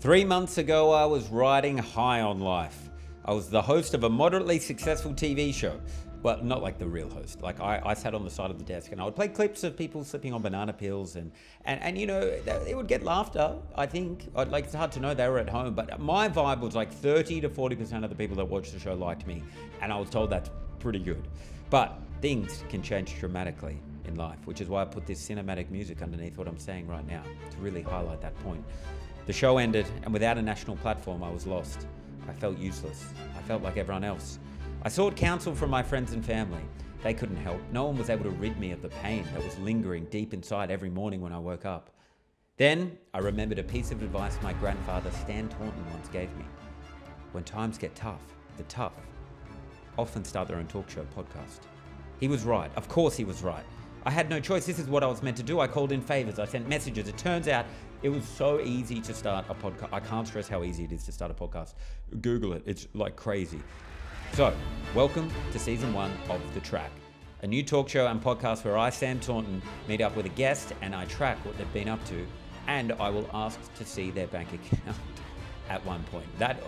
3 months ago, I was riding high on life. I was the host of a moderately successful TV show. Well, not like the real host. Like I sat on the side of the desk and I would play clips of people slipping on banana peels and you know, it would get laughter, I think. Like, it's hard to know, they were at home, but my vibe was like 30 to 40% of the people that watched the show liked me, and I was told that's pretty good. But things can change dramatically in life, which is why I put this cinematic music underneath what I'm saying right now to really highlight that point. The show ended, and without a national platform, I was lost. I felt useless. I felt like everyone else. I sought counsel from my friends and family. They couldn't help. No one was able to rid me of the pain that was lingering deep inside every morning when I woke up. Then I remembered a piece of advice my grandfather, Stan Taunton, once gave me. When times get tough, the tough often start their own talk show podcast. He was right. Of course he was right. I had no choice. This is what I was meant to do. I called in favors. I sent messages. It turns out it was so easy to start a podcast. I can't stress how easy it is to start a podcast. Google it. It's like crazy. So, welcome to season 1 of The Track, a new talk show and podcast where I, Sam Taunton, meet up with a guest and I track what they've been up to, and I will ask to see their bank account at one point. That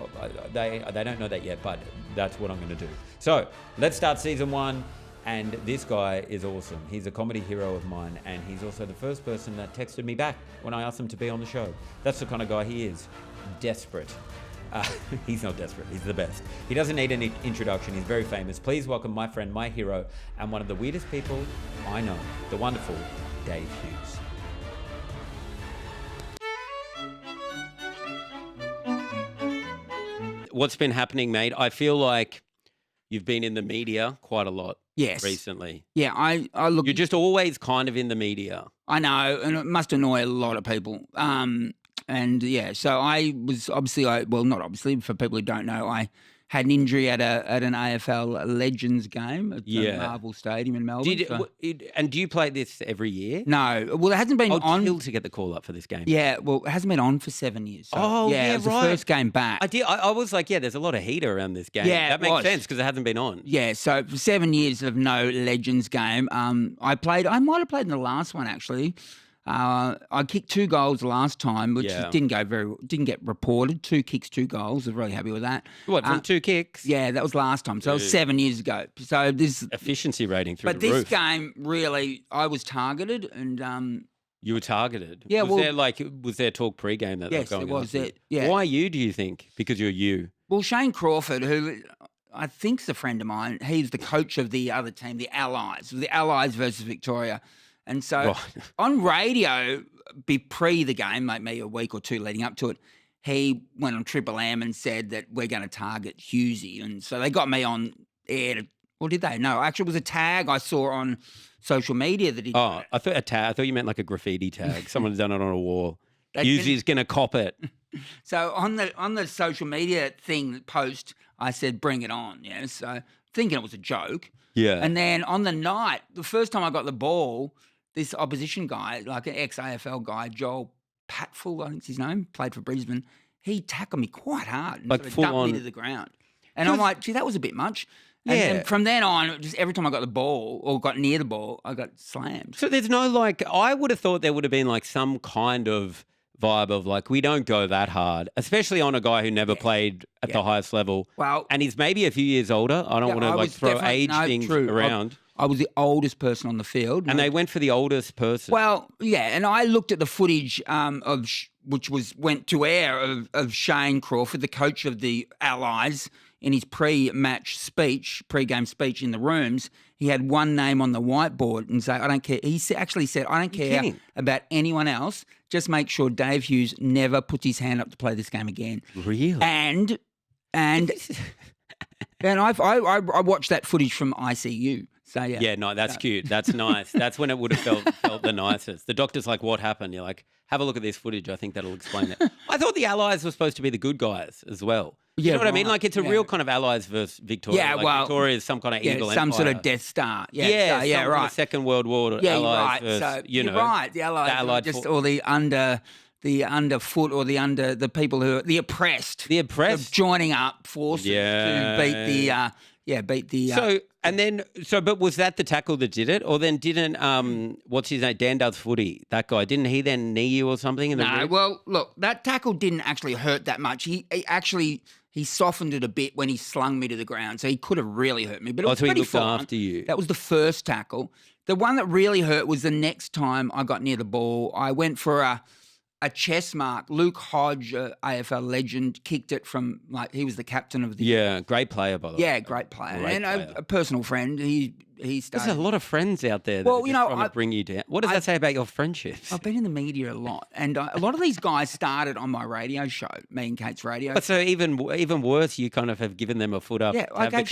they don't know that yet, but that's what I'm going to do. So, let's start season 1. And this guy is awesome. He's a comedy hero of mine, and he's also the first person that texted me back when I asked him to be on the show. That's the kind of guy he is. Desperate. He's not desperate. He's the best. He doesn't need an introduction. He's very famous. Please welcome my friend, my hero, and one of the weirdest people I know, the wonderful Dave Hughes. What's been happening, mate? I feel like you've been in the media quite a lot. Yes. Recently. Yeah, I look. You're just always kind of in the media. I know, and it must annoy a lot of people. And yeah, so I was not obviously, for people who don't know, I had an injury at an AFL Legends game at the Marvel Stadium in Melbourne. And do you play this every year? No, well, it hasn't been on. I'd kill to get the call up for this game. Yeah, well, it hasn't been on for 7 years. So, yeah, it was right. the first game back. I was like, there's a lot of heat around this game. Yeah, that makes sense because it hasn't been on. Yeah, so for 7 years of no Legends game, I might have played in the last one actually. I kicked 2 goals last time, which didn't get reported. 2 kicks, 2 goals. I was really happy with that. What, from 2 kicks? Yeah, that was last time. So it was 7 years ago. So this efficiency rating through the roof. But this game, really, I was targeted and you were targeted? Yeah. Was there talk pre-game that yes, they were going it was it. Yeah. Why you, do you think? Because you're you? Well, Shane Crawford, who I think's a friend of mine, he's the coach of the other team, the Allies. The Allies versus Victoria. And so on radio, pre the game, maybe a week or 2 leading up to it, he went on Triple M and said that we're going to target Hughesy. And so they got me on air or did they? No, actually it was a tag I saw on social media that he did. Oh, I thought you meant like a graffiti tag. Someone's done it on a wall. Hughesy's going to cop it. So on the social media post, I said, bring it on. Yeah, so thinking it was a joke. Yeah. And then on the night, the first time I got the ball, this opposition guy, like an ex-AFL guy, Joel Patfull, I think's his name, played for Brisbane, he tackled me quite hard and like sort of dumped me to the ground. And I'm like, gee, that was a bit much. And from then on, just every time I got the ball or got near the ball, I got slammed. So there's no I would have thought there would have been like some kind of vibe of like, we don't go that hard, especially on a guy who never played at the highest level. Well, and he's maybe a few years older. I don't want to throw age things around. I was the oldest person on the field. And they went for the oldest person. Well, yeah, and I looked at the footage which went to air of Shane Crawford, the coach of the Allies, in his pre-game speech in the rooms. He had one name on the whiteboard and say, I don't care. He actually said, I don't care about anyone else. Just make sure Dave Hughes never puts his hand up to play this game again. Really? And I watched that footage from ICU. So yeah. Yeah, no, that's cute. That's nice. That's when it would have felt the nicest. The doctor's like, what happened? You're like, have a look at this footage. I think that'll explain it. I thought the Allies were supposed to be the good guys as well. You know what I mean? Like, it's a real kind of Allies versus Victoria. Yeah, like Victoria is some kind of evil some empire. sort of Death Star. Yeah, right. Kind of Second World War. Yeah, Allies right. versus, so you're right. The Allies just all the underfoot or the people who are the oppressed. The oppressed. Of joining up forces to beat the. But was that the tackle that did it? Or then didn't, what's his name, Dan Does Footy, that guy, didn't he then knee you or something? No, well, look, that tackle didn't actually hurt that much. He softened it a bit when he slung me to the ground, so he could have really hurt me. But it was pretty fine. After you. That was the first tackle. The one that really hurt was the next time I got near the ball. I went for a chest mark. Luke Hodge, AFL legend, kicked it from, he was the captain of the... Yeah, great player, by the way. Yeah, great player. A personal friend. He started... There's a lot of friends out there that trying to bring you down. What does that say about your friendships? I've been in the media a lot, and a lot of these guys started on my radio show, me and Kate's radio. But so even worse, you kind of have given them a foot up. Yeah,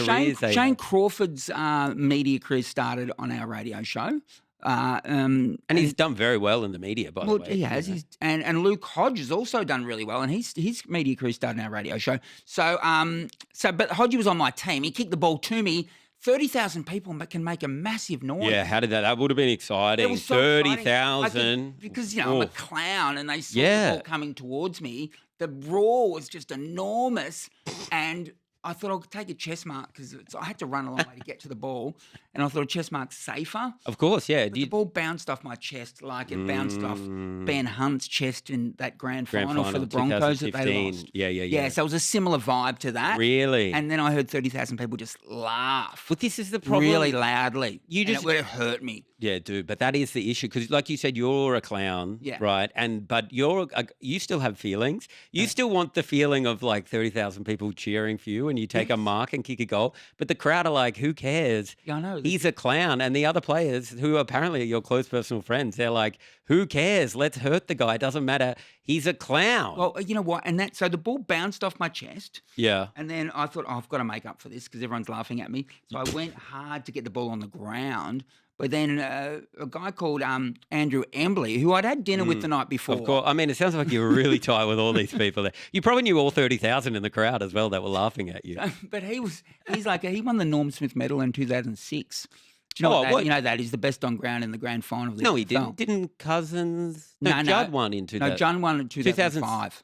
Shane Crawford's media career started on our radio show. And he's done very well in the media, by the way. He has. And Luke Hodge has also done really well, and his media career started in our radio show. But Hodge was on my team. He kicked the ball to me. 30,000 people can make a massive noise. Yeah, how did that would have been exciting. It was so 30,000. Because, I'm a clown and they saw the ball coming towards me. The roar was just enormous, and I thought I'll take a chest mark because I had to run a long way to get to the ball, and I thought a chest mark's safer. Of course, yeah. But the ball bounced off my chest like it bounced off Ben Hunt's chest in that grand final for the Broncos that they lost. Yeah. So it was a similar vibe to that. Really? And then I heard 30,000 people just laugh. But this is the problem. Really loudly. It would have hurt me. Yeah, dude, but that is the issue because, like you said, you're a clown, right? But you still have feelings. You still want the feeling of 30,000 people cheering for you, and you take a mark and kick a goal. But the crowd are like, "Who cares? Yeah, I know. He's a clown." And the other players, who apparently are your close personal friends, they're like, "Who cares? Let's hurt the guy. It doesn't matter. He's a clown." Well, you know what? So the ball bounced off my chest. Yeah. And then I thought, I've got to make up for this because everyone's laughing at me. So I went hard to get the ball on the ground. But then a guy called Andrew Embley, who I'd had dinner with the night before. Of course. I mean, it sounds like you were really tight with all these people there. You probably knew all 30,000 in the crowd as well that were laughing at you. But he won the Norm Smith medal in 2006. Do you know what? You know that he's the best on ground in the grand final of the No, AFL. he didn't. Didn't Cousins? No, Judd won in 2000. No, Judd won in 2005.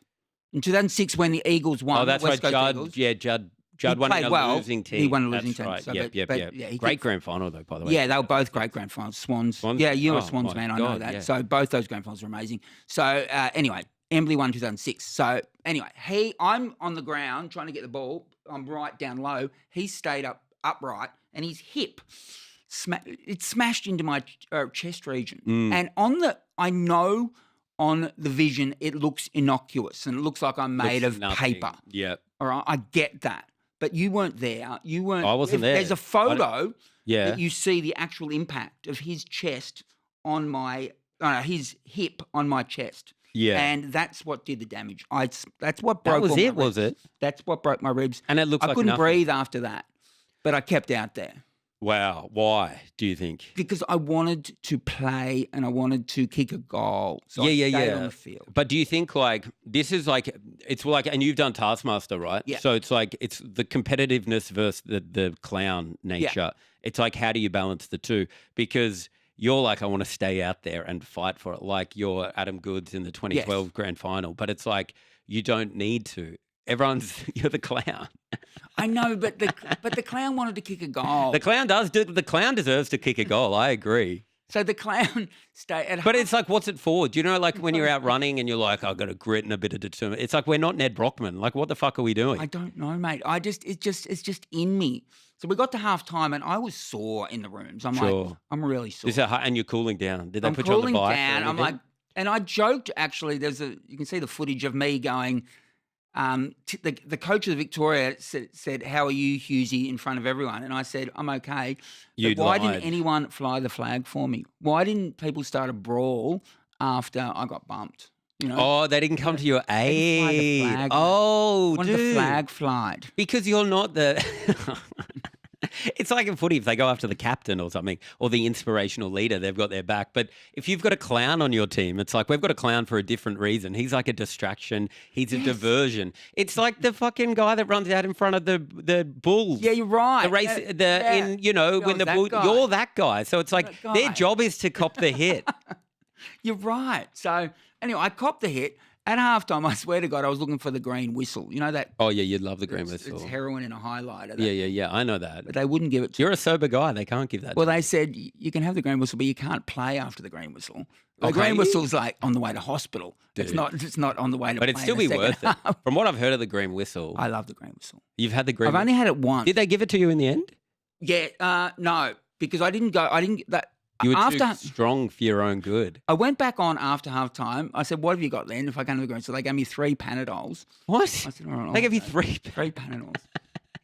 In 2006 when the Eagles won. Oh, that's West right. Coast Judd. Eagles. Yeah, Judd won in a losing team. He won a losing team. Right. Yep. Great grand final, though, by the way. Yeah, they were both great grand finals. Swans. Yeah, you're a Swans man, I know that. Yeah. So both those grand finals were amazing. So anyway, Embley won 2006. So anyway, I'm on the ground trying to get the ball. I'm right down low. He stayed upright, and his hip, it smashed into my chest region. And I know on the vision it looks innocuous and it looks like I'm made of paper. Yeah. All right, I get that. But you weren't there. You weren't. I wasn't there. There's a photo that you see the actual impact of his chest on his hip on my chest. Yeah. And that's what did the damage. That's what broke. That was it, was it? That's what broke my ribs. And it looks like I couldn't nothing. breathe after that, but I kept out there. Wow. Why, do you think? Because I wanted to play and I wanted to kick a goal. So I stayed on the field. But do you think this is it's like, and you've done Taskmaster, right? Yeah. So it's the competitiveness versus the clown nature. Yeah. It's like, how do you balance the two? Because you're like, I want to stay out there and fight for it. Like you're Adam Goodes in the 2012 grand final. But it's like, you don't need to. You're the clown. I know, but the clown wanted to kick a goal. The clown deserves to kick a goal. I agree. So the clown stayed at home. But it's like, what's it for? Do you know, when you're out running and you're like, I've got a grit and a bit of determination. It's like, we're not Ned Brockman. Like, what the fuck are we doing? I don't know, mate. It's just in me. So we got to halftime and I was sore in the rooms. I'm I'm really sore. And you're cooling down. Did they I'm put you on the bike? Down. I'm like, and I joked actually. You can see the footage of me going. The coach of the Victoria said, "How are you, Hughesy?" in front of everyone, and I said, "I'm okay." But why didn't anyone fly the flag for me? Why didn't people start a brawl after I got bumped? You know? Oh, they didn't come to your aid. Flag, oh, dude. The flag flied because you're not the. It's like in footy, if they go after the captain or something, or the inspirational leader, they've got their back. But if you've got a clown on your team, it's like, we've got a clown for a different reason. He's like a distraction. He's a diversion. It's like the fucking guy that runs out in front of the bulls. Yeah, you're right. The race, when the bull, you're that guy. So it's like their job is to cop the hit. You're right. So, anyway, I copped the hit. At halftime, I swear to God, I was looking for the green whistle. You know that? Oh, yeah, you'd love the green whistle. It's heroin in a highlighter. Yeah. I know that. But they wouldn't give it to You're a sober guy. They can't give that Well, to they you. said you can have the green whistle, but you can't play after the green whistle. The Okay. green whistle's like on the way to hospital. Dude. It's not on the way to But it'd play still in be the worth second it. half. From what I've heard of the green whistle, I love the green whistle. you've had the green I've only had it once. Did they give it to you in the end? Yeah, no, because I didn't go. You were after too strong for your own good. I went back on after half time. I said, "What have you got then?" If I can't have the green, so they gave me 3 Panadols. What? I said, "All right, They gave you I'll 3 3 Panadols."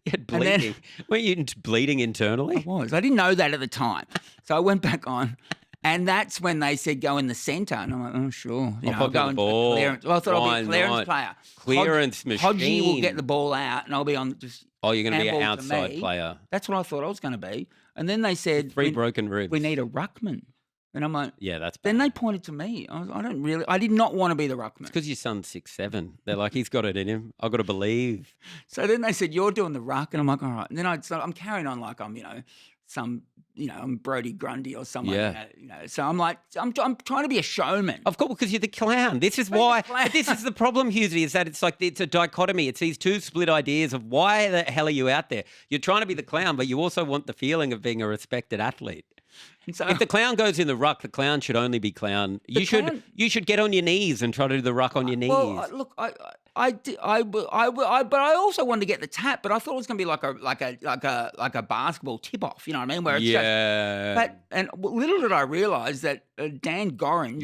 You had And then- bleeding. Weren't you bleeding internally? I was. I didn't know that at the time, so I went back on. And that's when they said go in the centre. And I'm like, oh, sure. I'll go in the ball. Clearance. Well, I thought I'll Why be a clearance not? player. Clearance Hodgie will machine. get the ball out and I'll be on just Oh, you're going to be an handball to outside me. player. That's what I thought I was going to be. And then they said, 3 broken ribs. we need a ruckman. And I'm like, Yeah, that's bad. then they pointed to me. I did not want to be the ruckman. It's because your son's 6'7". They're like, he's got it in him. I've got to believe. So then they said, you're doing the ruck. And I'm like, all right. And then I'm carrying on like I'm, I'm Brody Grundy or someone. Yeah. So I'm like, I'm trying to be a showman. Of course, because you're the clown. This is I'm the why. clown. This is the problem, Hughesy, is that it's like it's a dichotomy. It's these two split ideas of why the hell are you out there? You're trying to be the clown, but you also want the feeling of being a respected athlete. And so If the clown goes in the ruck, the clown should only be clown. You should get on your knees and try to do the ruck on your knees. Well, look, but I also wanted to get the tap, but I thought it was going to be like a basketball tip off. You know what I mean? Where it's little did I realise that Dan Gorringe,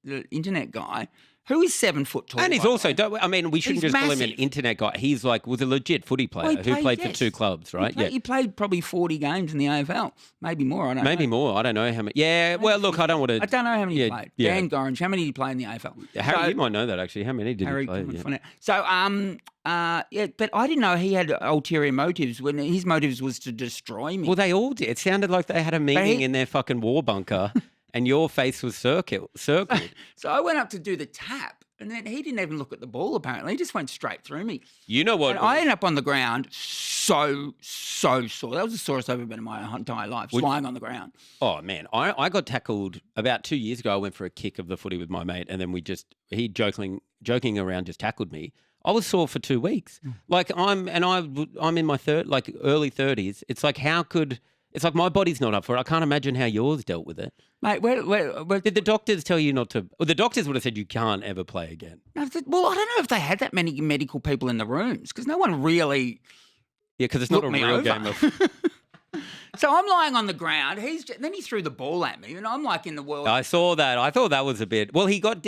the internet guy, who is 7 foot tall, and he's also, we shouldn't He's just call him an massive. internet guy. He's was a legit footy player who played for 2 clubs, right? He played probably 40 games in the AFL, maybe more. I don't know. Maybe more. I don't know how many. Yeah, well, look, I don't want to. I don't know how many he played. Yeah. Dan Gorringe, how many did he play in the AFL? Harry, you might know that actually. How many did Harry, he play? come on, Yeah. find out. So, but I didn't know he had ulterior motives when his motives was to destroy me. Well, they all did. It sounded like they had a meeting in their fucking war bunker, and your face was circled. So I went up to do the tap, and then he didn't even look at the ball, apparently. He just went straight through me. You know what? And I ended up on the ground so sore. That was the sorest I've ever been in my entire life, lying on the ground. Oh, man. I got tackled about 2 years ago. I went for a kick of the footy with my mate, and then he joking around just tackled me. I was sore for 2 weeks. I'm in my early 30s. It's like, it's like my body's not up for it. I can't imagine how yours dealt with it. Mate, where Did the doctors tell you not to? Well, the doctors would have said you can't ever play again. well, I don't know if they had that many medical people in the rooms because no one really. Yeah, because it's not a Look me real over. game of. So I'm lying on the ground. Then he threw the ball at me, and I'm like in the world. I saw that. I thought that was a bit. Well, he got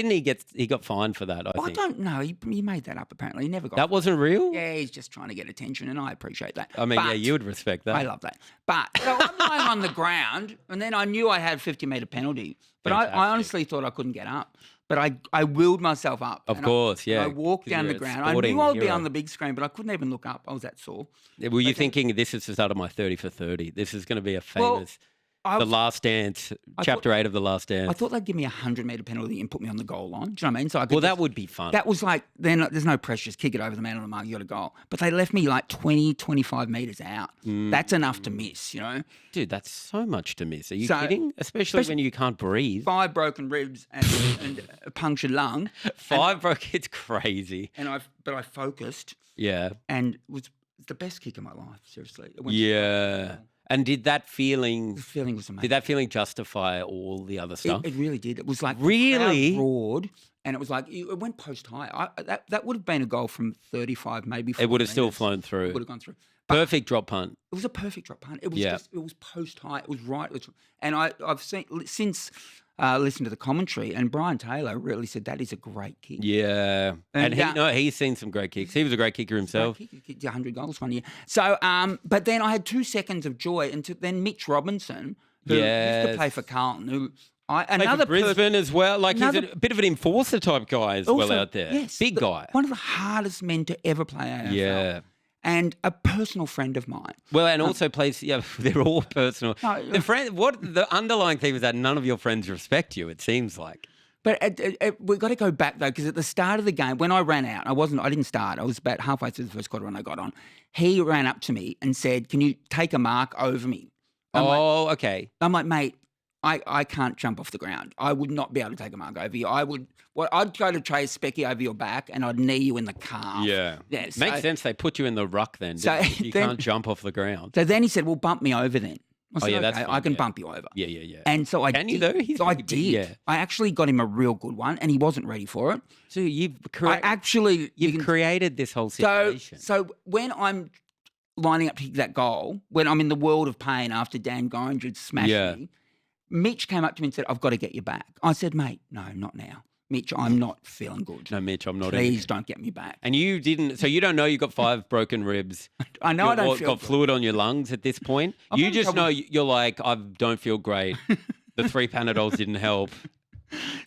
fined for that. I I think don't know. He made that up. Apparently, he never got. that wasn't real. Yeah, he's just trying to get attention, and I appreciate that. I mean, yeah, But you would respect that. I love that. But so I'm lying on the ground, and then I knew I had a 50-metre penalty, but I Fantastic. honestly thought I couldn't get up. But I willed myself up. Of and course, yeah. I walked 'cause down you're the a ground. I sporting knew I would be hero. on the big screen, but I couldn't even look up. I was that sore. Were you thinking this is the start of my 30 for 30? This is going to be a famous. I The was- Last Dance, Chapter 8 of The Last Dance. I thought they'd give me a 100-metre penalty and put me on the goal line. Do you know what I mean? So I could Well, that just- would be fun. That was like, then there's no pressure. Just kick it over the man on the mark. You got a goal. But they left me like 20, 25 metres out. That's enough to miss, you know? Dude, that's so much to miss. Are you So- kidding? Especially when you can't breathe. 5 broken ribs and a punctured lung. 5 broke. It's crazy. But I focused Yeah. and it was the best kick of my life, seriously. It went Yeah. And did that feeling The feeling was amazing. Did that feeling justify all the other stuff? It really did. It was like Really? the crowd roared, and it was like it went post high. That would have been a goal from 35, maybe. 40 It would have still metres. flown through. It would have gone through. Perfect drop punt. It was a perfect drop punt. It was Yeah. it was post high. It was right. And I've since listened to the commentary, and Brian Taylor really said that is a great kick. Yeah. And he's seen some great kicks. He was a great kicker himself. He kicked 100 goals one year. So, but then I had 2 seconds of joy, and then Mitch Robinson, who used to play for Carlton, who Another Brisbane as well. Like he's another- a bit of an enforcer type guy as well out there. Yes, Big guy. One of the hardest men to ever play AFL. Yeah. And a personal friend of mine. Well, and also plays. Yeah, they're all personal. No, The underlying theme is that none of your friends respect you. It seems like. But we've got to go back though, because at the start of the game, when I ran out, I didn't start. I was about halfway through the first quarter when I got on. He ran up to me and said, "Can you take a mark over me?" Okay. I'm like, mate, I can't jump off the ground. I would not be able to take a mark over you. I'd go to trace Specky over your back and I'd knee you in the calf. Yeah. Makes sense. They put you in the ruck then. So You can't jump off the ground. So then he said, well, bump me over then. I said, that's okay, fine, I can bump you over. Yeah. And so I Can did. you though? So I did. Yeah. I actually got him a real good one and he wasn't ready for it. So you've created this whole situation. So when I'm lining up to kick that goal, when I'm in the world of pain after Dan Gorringe had smashed me, Mitch came up to me and said, I've got to get you back. I said, mate, no, not now. Mitch, I'm not feeling good. No, Mitch, I'm not. Please don't get me back. And you didn't. So you don't know you got 5 broken ribs. I know I don't feel got good. fluid on your lungs at this point. You just know you're like, I don't feel great. The 3 Panadols didn't help.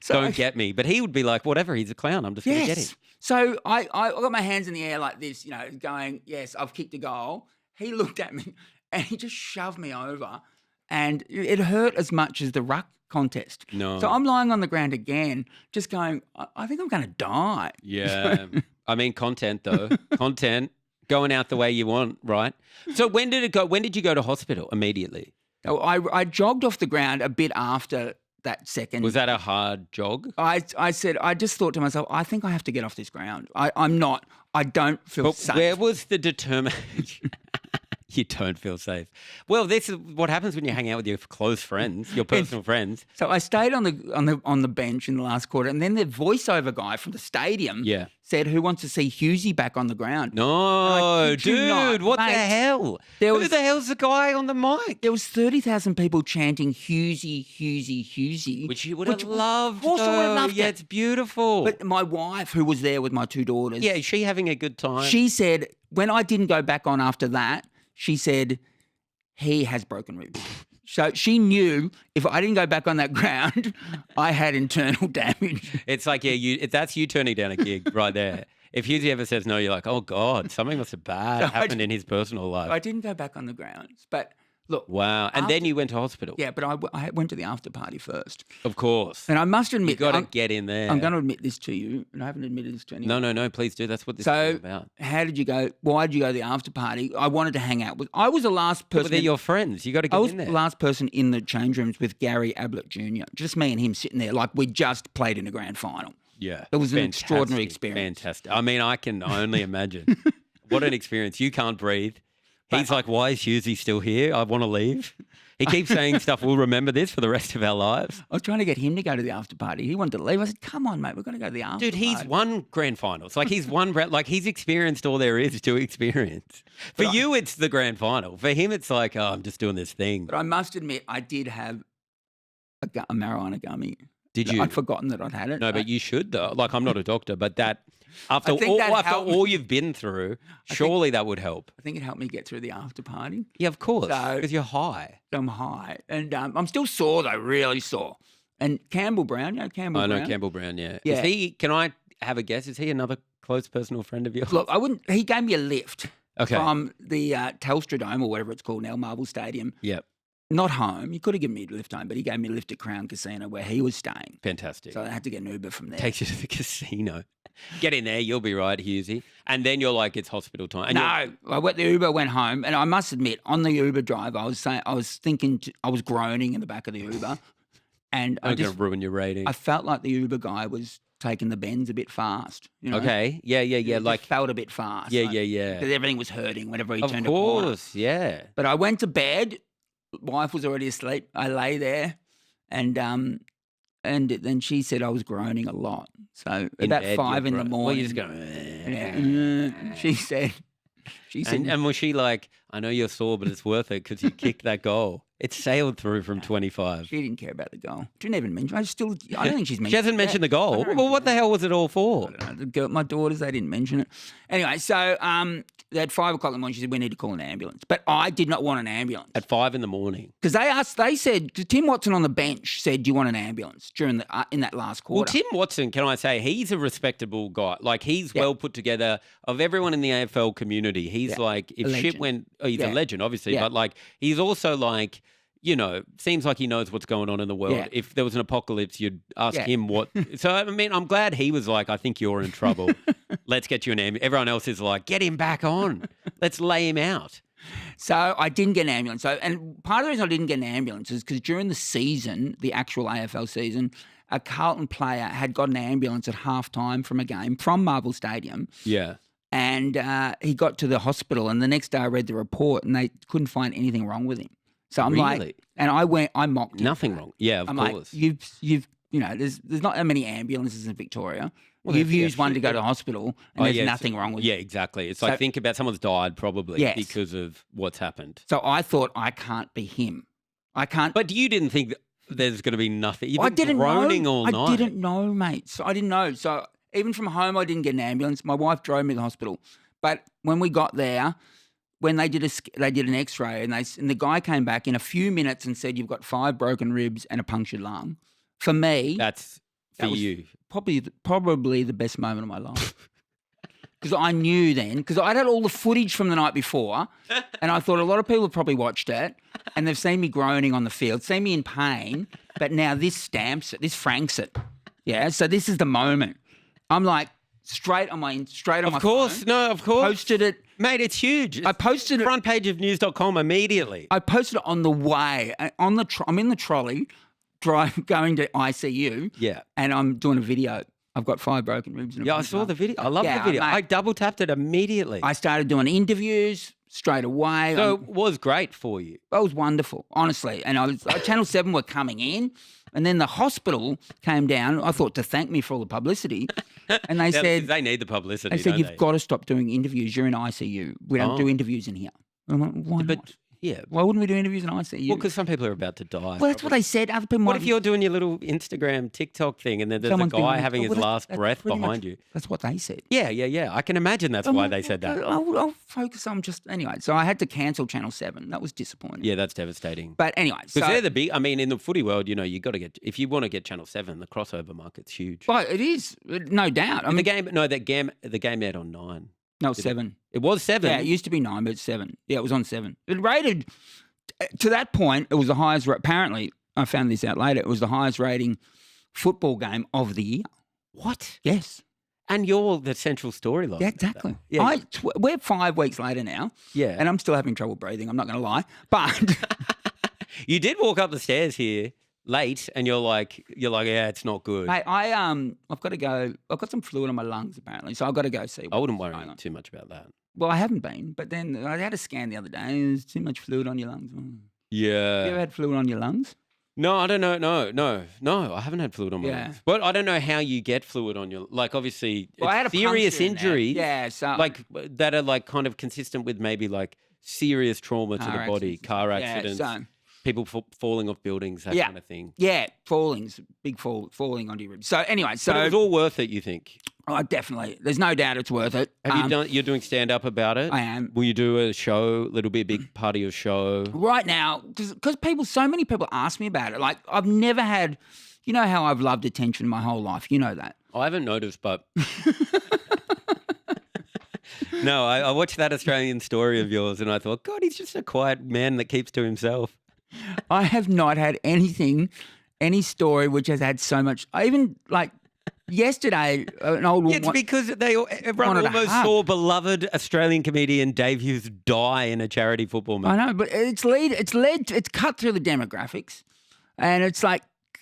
So don't get me. But he would be like, whatever. He's a clown. I'm just going to get him. So I got my hands in the air like this, going, yes, I've kicked a goal. He looked at me and he just shoved me over, and it hurt as much as the ruck contest. No. So I'm lying on the ground again, just going, I think I'm going to die. Yeah. I mean, content though. Content going out the way you want, right? So when did it go? When did you go to hospital? Immediately? Oh, I jogged off the ground a bit after that second. Was that a hard jog? I just thought to myself, I think I have to get off this ground. I don't feel safe. Where was the determination? You don't feel safe. Well, this is what happens when you hang out with your close friends, your personal friends. So I stayed on the bench in the last quarter, and then the voiceover guy from the stadium said, "Who wants to see Hughesy back on the ground?" No, dude, what the hell? Who the hell's the guy on the mic? There was 30,000 people chanting Hughesy, Hughesy, Hughesy. Which you would have loved. Of course I would have loved it. Yeah, it's beautiful. But my wife, who was there with my 2 daughters. Yeah, is she having a good time? She said, when I didn't go back on after that, she said, he has broken ribs. So she knew if I didn't go back on that ground, I had internal damage. It's like, that's you turning down a gig right there. If Hughesy ever says no, you're like, oh, God, something must have bad happened in his personal life. I didn't go back on the grounds. But look. Wow. And then you went to hospital. Yeah, but I went to the after party first. Of course. And I must admit. You've got to get in there. I'm going to admit this to you, and I haven't admitted this to anyone. No, please do. That's what this is about. How did you go? Why did you go to the after party? I wanted to hang out with. I was the last person. But they're your friends. You got to get in there. I was the last person in the change rooms with Gary Ablett Jr. Just me and him sitting there like we just played in a grand final. Yeah. It was an extraordinary experience. Fantastic. I mean, I can only imagine. What an experience. You can't breathe. He's like, why is Hughesy still here? I want to leave. He keeps saying stuff, we'll remember this for the rest of our lives. I was trying to get him to go to the after party. He wanted to leave. I said, come on, mate, we're going to go to the after party. Dude, he's won grand finals. Like, he's experienced all there is to experience. For you, it's the grand final. For him, it's like, oh, I'm just doing this thing. But I must admit, I did have a marijuana gummy. Did you? I'd forgotten that I'd had it. No, but you should, though. Like, I'm not a doctor, but that... After all you've been through, surely that would help. I think it helped me get through the after party. Yeah, of course, because you're high. I'm high. And I'm still sore, though, really sore. And Campbell Brown, Campbell Brown? I know Campbell Brown, yeah. Is he, can I have a guess? Is he another close personal friend of yours? Look, he gave me a lift from the Telstra Dome or whatever it's called now, Marvel Stadium. Yep. Not home. He could have given me a lift home, but he gave me a lift to Crown Casino where he was staying. Fantastic. So I had to get an Uber from there. Takes you to the casino. Get in there, you'll be right, Hughesy. And then you're like, it's hospital time. And the Uber went home, and I must admit, on the Uber drive, I was groaning in the back of the Uber, and I'm going to ruin your rating. I felt like the Uber guy was taking the bends a bit fast. You know? Okay, yeah. Like felt a bit fast. Yeah. Because everything was hurting whenever he turned a corner. Of course, yeah. But I went to bed. Wife was already asleep. I lay there, and then she said I was groaning a lot. So about 5 in the morning. Well, you just go. She said. And was she like, I know you're sore, but it's worth it because you kicked that goal. It sailed through from 25. She didn't care about the goal. She didn't even mention. I don't think she's mentioned. She hasn't mentioned the goal. Well, what the hell was it all for? I don't know. My daughters, they didn't mention it. Anyway, so at 5 o'clock in the morning, she said we need to call an ambulance. But I did not want an ambulance at 5 in the morning because they said Tim Watson on the bench said, "Do you want an ambulance?" during in that last quarter. Well, Tim Watson, can I say, he's a respectable guy. Like he's well put together. Of everyone in the AFL community, he's like if shit went, he's a legend, obviously. But like he's also like. You know, seems like he knows what's going on in the world. Yeah. If there was an apocalypse, you'd ask him what. So, I mean, I'm glad he was like, I think you're in trouble. Let's get you an ambulance. Everyone else is like, get him back on. Let's lay him out. So I didn't get an ambulance. So, and part of the reason I didn't get an ambulance is because during the season, the actual AFL season, a Carlton player had got an ambulance at halftime from a game from Marvel Stadium. Yeah. And he got to the hospital, and the next day I read the report, and they couldn't find anything wrong with him. So I'm like, and I mocked him. Nothing wrong. Yeah, of course. Like, you've there's not that many ambulances in Victoria. Well, you've used one to go to hospital, and there's nothing wrong with it. Yeah, exactly. It's like, think about someone's died probably because of what's happened. So I thought, I can't be him. I can't. But you didn't think that there's going to be nothing. You've been I didn't groaning know. all night. I didn't know, mate. So I didn't know. So even from home, I didn't get an ambulance. My wife drove me to the hospital. But when we got there, when they did an X-ray, and the guy came back in a few minutes and said, "You've got 5 broken ribs and a punctured lung." For me, that's for you. Probably the best moment of my life. Because I knew then, because I'd had all the footage from the night before, and I thought a lot of people have probably watched it, and they've seen me groaning on the field, seen me in pain, but now this stamps it, this franks it. Yeah, so this is the moment. I'm like straight on my phone. Of course. Posted it. Mate, it's huge. I posted it. Front page of news.com immediately. I posted it on the way. I'm in the trolley, going to ICU. Yeah. And I'm doing a video. I've got 5 broken ribs. And I saw the video. I love the video. Mate, I double tapped it immediately. I started doing interviews straight away. So it was great for you. It was wonderful, honestly. And Channel 7 were coming in, and then the hospital came down, I thought, to thank me for all the publicity. And they said... They need the publicity, They said, you've got to stop doing interviews. You're in ICU. We don't do interviews in here. I'm like, why not? Yeah. Why wouldn't we do interviews in ICU? Well, because some people are about to die. Well, that's what they said. Other people What if you're doing your little Instagram, TikTok thing, and then there's a guy having his last breath behind you? That's what they said. Yeah. I can imagine that's why they said that. I'll focus on anyway. So I had to cancel Channel 7. That was disappointing. Yeah, that's devastating. But anyway. Because they're the big, in the footy world, you got to get, if you want to get Channel 7, the crossover market's huge. Well, it is, no doubt. The game aired on 9. No, 7. It was 7? Yeah, it used to be 9, but it's 7. Yeah, it was on 7. It rated... To that point, it was the highest. Apparently, I found this out later. It was the highest rating football game of the year. What? Yes. And you're the central storyline. Yeah, exactly. Yeah. We're 5 weeks later now. Yeah. And I'm still having trouble breathing. I'm not going to lie. But you did walk up the stairs here late, and you're like, yeah, it's not good. Mate, I've got to go. I've got some fluid on my lungs apparently, so I've got to go see. I wouldn't worry too much about that. Well, I haven't been, but then I had a scan the other day. There's too much fluid on your lungs. Yeah. You ever had fluid on your lungs? No, I don't know. No, I haven't had fluid on my lungs. But I don't know how you get fluid on your, obviously, I had a serious injuries. Yeah, so that are kind of consistent with maybe serious trauma to the body, car accidents, people falling off buildings, that kind of thing. Yeah, falling onto your ribs. So anyway, but it was all worth it, you think? Oh, definitely. There's no doubt it's worth it. You're doing stand-up about it? I am. Will you do a show? It'll be a big part of your show? Right now, because so many people ask me about it. I've never had, you know how I've loved attention my whole life. You know that. I haven't noticed, but... No, I watched that Australian Story of yours and I thought, God, he's just a quiet man that keeps to himself. I have not had any story which has had so much. I even yesterday, an old woman. It's because everyone almost saw beloved Australian comedian Dave Hughes die in a charity football match. I know, but it's cut through the demographics, and it's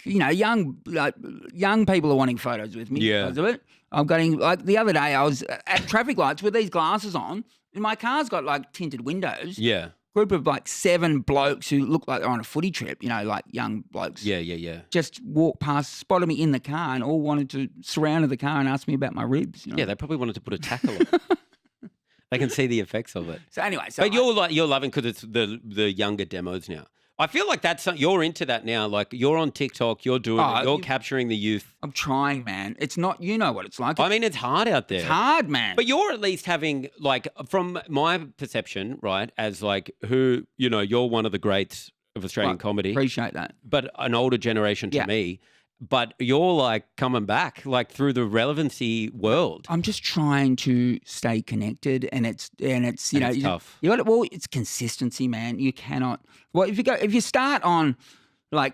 young people are wanting photos with me because of it. I'm getting the other day I was at traffic lights with these glasses on, and my car's got tinted windows. Yeah. Group of 7 blokes who look like they're on a footy trip, young blokes. Yeah. Just walked past, spotted me in the car, and all wanted to surround the car and ask me about my ribs. Yeah, they probably wanted to put a tackle on it. They can see the effects of it. So anyway, but you're loving because it's the younger demos now. I feel like you're into that now. You're on TikTok, you're doing it, you're capturing the youth. I'm trying, man. It's not, you know what it's like. It's hard out there. It's hard, man. But you're at least having, from my perception, right, as who, you're one of the greats of Australian comedy. Appreciate that. But an older generation to me. But you're coming back through the relevancy world. I'm just trying to stay connected, and it's it's tough. It's consistency, man. You cannot. Well, if you start on look,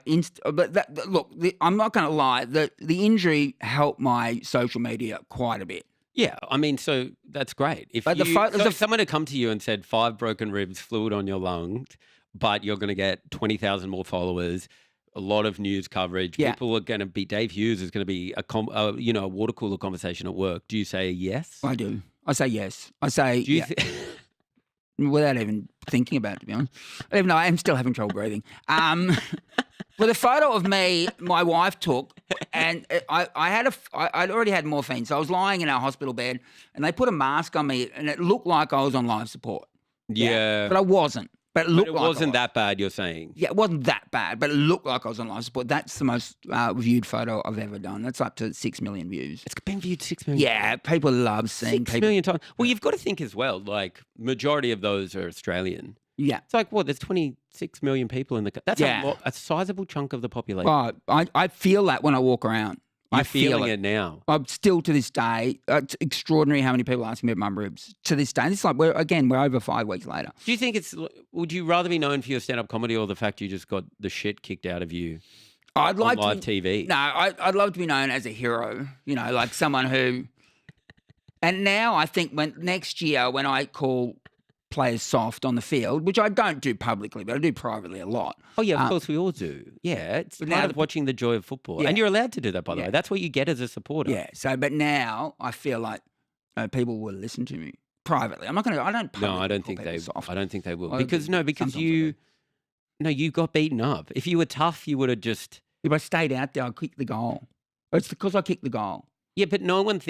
I'm not going to lie. The injury helped my social media quite a bit. Yeah, I mean, so that's great. If But if someone had come to you and said 5 broken ribs, fluid on your lungs, but you're going to get 20,000 more followers, a lot of news coverage, people are going to be, Dave Hughes is going to be a water cooler conversation at work. Do you say yes? I do. I say yes. I say without even thinking about it, to be honest. Even though I am still having trouble breathing. With a photo of me, my wife took, and I'd already had morphine, so I was lying in our hospital bed, and they put a mask on me, and it looked like I was on life support. Yeah. But I wasn't. But it wasn't that bad, you're saying? Yeah, it wasn't that bad, but it looked like I was on life support. That's the most viewed photo I've ever done. That's up to 6 million views. It's been viewed 6 million. Yeah, people love seeing 6 million times. Well, you've got to think as well, like, majority of those are Australian. Yeah. It's like, what, there's 26 million people in the country. That's a sizable chunk of the population. Oh, I feel that when I walk around. You're feeling it now. I'm still to this day. It's extraordinary how many people ask me about my ribs to this day. And it's like we're over 5 weeks later. Do you think would you rather be known for your stand-up comedy or the fact you just got the shit kicked out of you on live TV? No, I'd love to be known as a hero. Like someone who. And now I think next year when I call players soft on the field, which I don't do publicly, but I do privately a lot. Oh, yeah, of course we all do. Yeah, it's part of watching the joy of football. Yeah. And you're allowed to do that, by the way. That's what you get as a supporter. Yeah, but now I feel like people will listen to me privately. I don't publicly. No, I don't think they will. Because you got beaten up. If you were tough, you would have just... If I stayed out there, I'd kick the goal. It's because I kicked the goal. Yeah, but no one's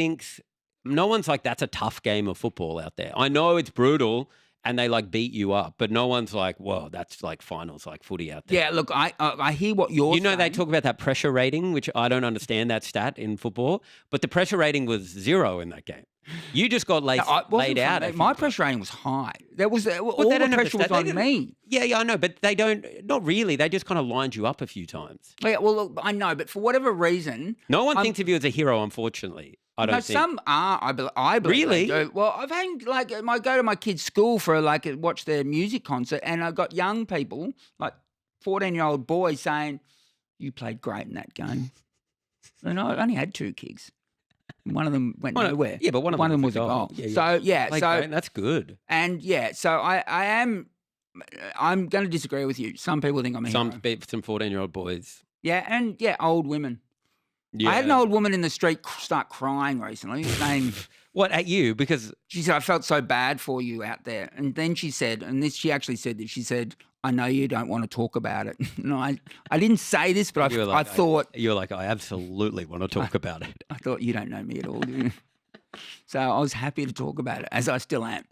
like, that's a tough game of football out there. I know it's brutal, and they like beat you up, but no one's like, whoa, that's like finals, like footy out there. Yeah, look, I hear what you're saying. They talk about that pressure rating, which I don't understand that stat in football, but the pressure rating was 0 in that game. You just got laid out. My pressure rating was high. There was all the pressure was on me. Yeah, I know, but they don't. Not really. They just kind of lined you up a few times. Yeah, well, look, I know, but for whatever reason, no one thinks of you as a hero. Unfortunately, I don't think. Some are. I believe really. They do. Well, I've had I go to my kids' school for watch their music concert, and I've got young people 14-year-old boys saying, "You played great in that game." And I only had 2 kicks. One of them went nowhere. Yeah, but one of them was a goal. Yeah, so that's good. And so I'm going to disagree with you. Some people think I'm a hero. Some 14-year-old boys. Yeah, and old women. Yeah. I had an old woman in the street start crying recently, saying, "What, at you?" Because she said, "I felt so bad for you out there." And then she said, she actually said this. She said, "I know you don't want to talk about it." No, I didn't say this, but I thought you were like, "I absolutely want to talk about it." I thought you don't know me at all, do you? So I was happy to talk about it, as I still am.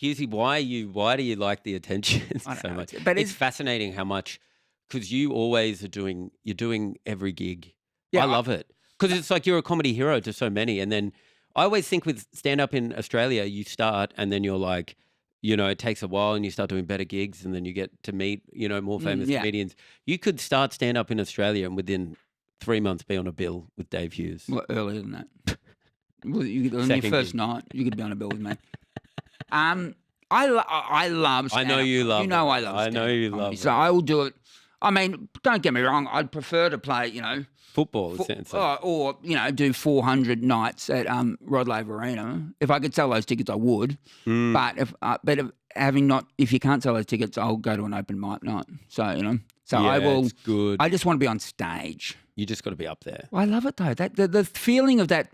Hughesy, why do you like the attention so much? But it's fascinating how much, because you always you're doing every gig. Yeah, I love it. Because it's like you're a comedy hero to so many. And then I always think with stand-up in Australia, you start and then you're like, it takes a while and you start doing better gigs and then you get to meet, more famous comedians. You could start stand-up in Australia and within 3 months be on a bill with Dave Hughes. Well, earlier than that. On your first night, you could be on a bill with me. I love stand-up. I know you love it. I love stand-up. I know you love it. So I will do it. I mean, don't get me wrong. I'd prefer to play, football, or do 400 nights at Rod Laver Arena. If I could sell those tickets, I would. But if you can't sell those tickets, I'll go to an open mic night. So I will. It's good. I just want to be on stage. You just got to be up there. I love it though. That the feeling of that,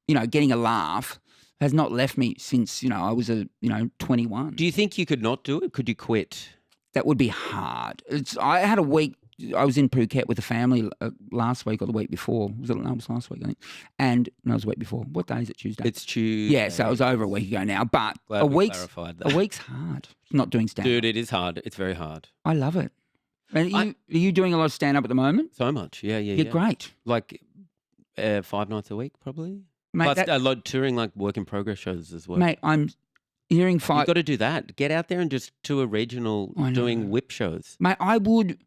getting a laugh has not left me since I was 21. Do you think you could not do it? Could you quit? That would be hard. I had a week. I was in Phuket with the family last week or the week before. It was last week, I think. And no, it was the week before. What day is it? Tuesday? It's Tuesday. Yeah, so it was over a week ago now. But a week's hard. Not doing stand-up. Dude, it is hard. It's very hard. I love it. And are you doing a lot of stand-up at the moment? So much. Yeah. You're great. Like 5 nights a week, probably. Mate, plus a lot touring, like work in progress shows as well. Mate, I'm hearing 5. You've got to do that. Get out there and just tour regional doing whip shows. Mate, I would.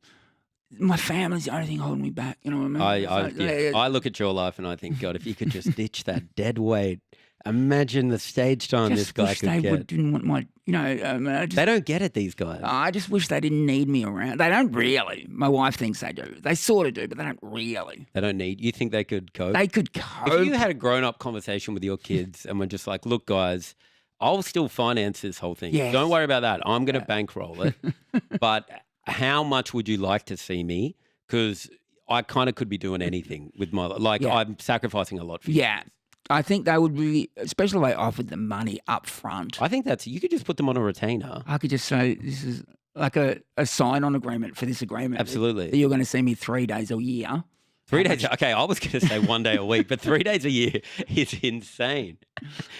My family's the only thing holding me back. You know what I mean? I look at your life and I think, God, if you could just ditch that dead weight, imagine the stage time this guy could get. Didn't want my They don't get it, these guys. I just wish they didn't need me around. They don't really. My wife thinks they do. They sort of do, but they don't really. They don't need. You think they could cope? They could cope. If you had a grown-up conversation with your kids and were just like, look, guys, I'll still finance this whole thing. Yes. Don't worry about that. I'm going to bankroll it. But how much would you like to see me? Because I kind of could be doing anything with my I'm sacrificing a lot for you. Yeah. I think they would be, especially if I offered them money up front. I think you could just put them on a retainer. I could just say, this is like a sign-on agreement for this agreement. Absolutely. That you're going to see me 3 days a year. 3 days. Okay, I was going to say 1 day a week, but 3 days a year is insane.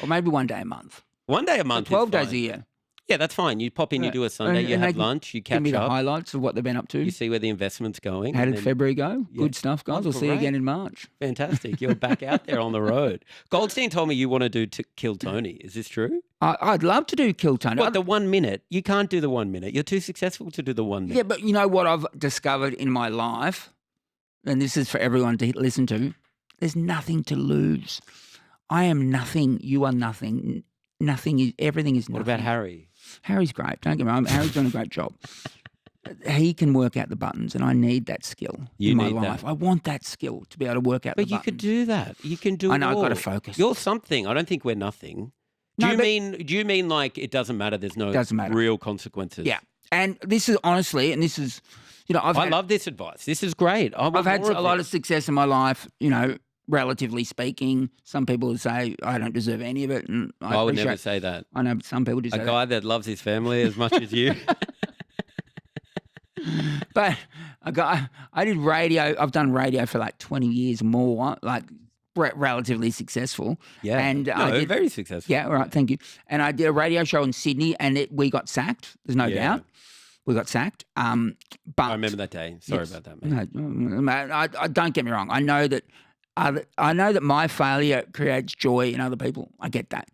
Or maybe 1 day a month. 1 day a month. 12 days a year. Yeah, that's fine. You pop in, you do a Sunday, you have lunch, you catch up. Give me the highlights of what they've been up to. You see where the investment's going. How did February go? Yeah. Good stuff, guys. We'll see you again in March. Fantastic. You're back out there on the road. Goldstein told me you want to do Kill Tony. Is this true? I'd love to do Kill Tony. What, the 1 minute? You can't do the 1 minute. You're too successful to do the 1 minute. Yeah, but you know what I've discovered in my life, and this is for everyone to listen to, there's nothing to lose. I am nothing. You are nothing. Everything is nothing. What about Harry? Harry's great. Don't get me wrong. Harry's doing a great job. He can work out the buttons, and I need that skill in my life. That. I want that skill to be able to work out the buttons. But you could do that. You can do it. I know, I've got to focus. You're something. I don't think we're nothing. Do you mean like it doesn't matter? There's no real consequences? Yeah. And this is honestly, and this is, I love this advice. This is great. I've had a lot of success in my life, relatively speaking. Some people would say I don't deserve any of it. And I would never say that. I know, but some people do say that. A guy that loves his family as much as you. But I did radio. I've done radio for like 20 years more, like relatively successul. Yeah. And very successful. Yeah, all right, thank you. And I did a radio show in Sydney and we got sacked. There's no doubt. We got sacked. But I remember that day. Sorry about that, mate. No, I don't get me wrong. I know that my failure creates joy in other people. I get that.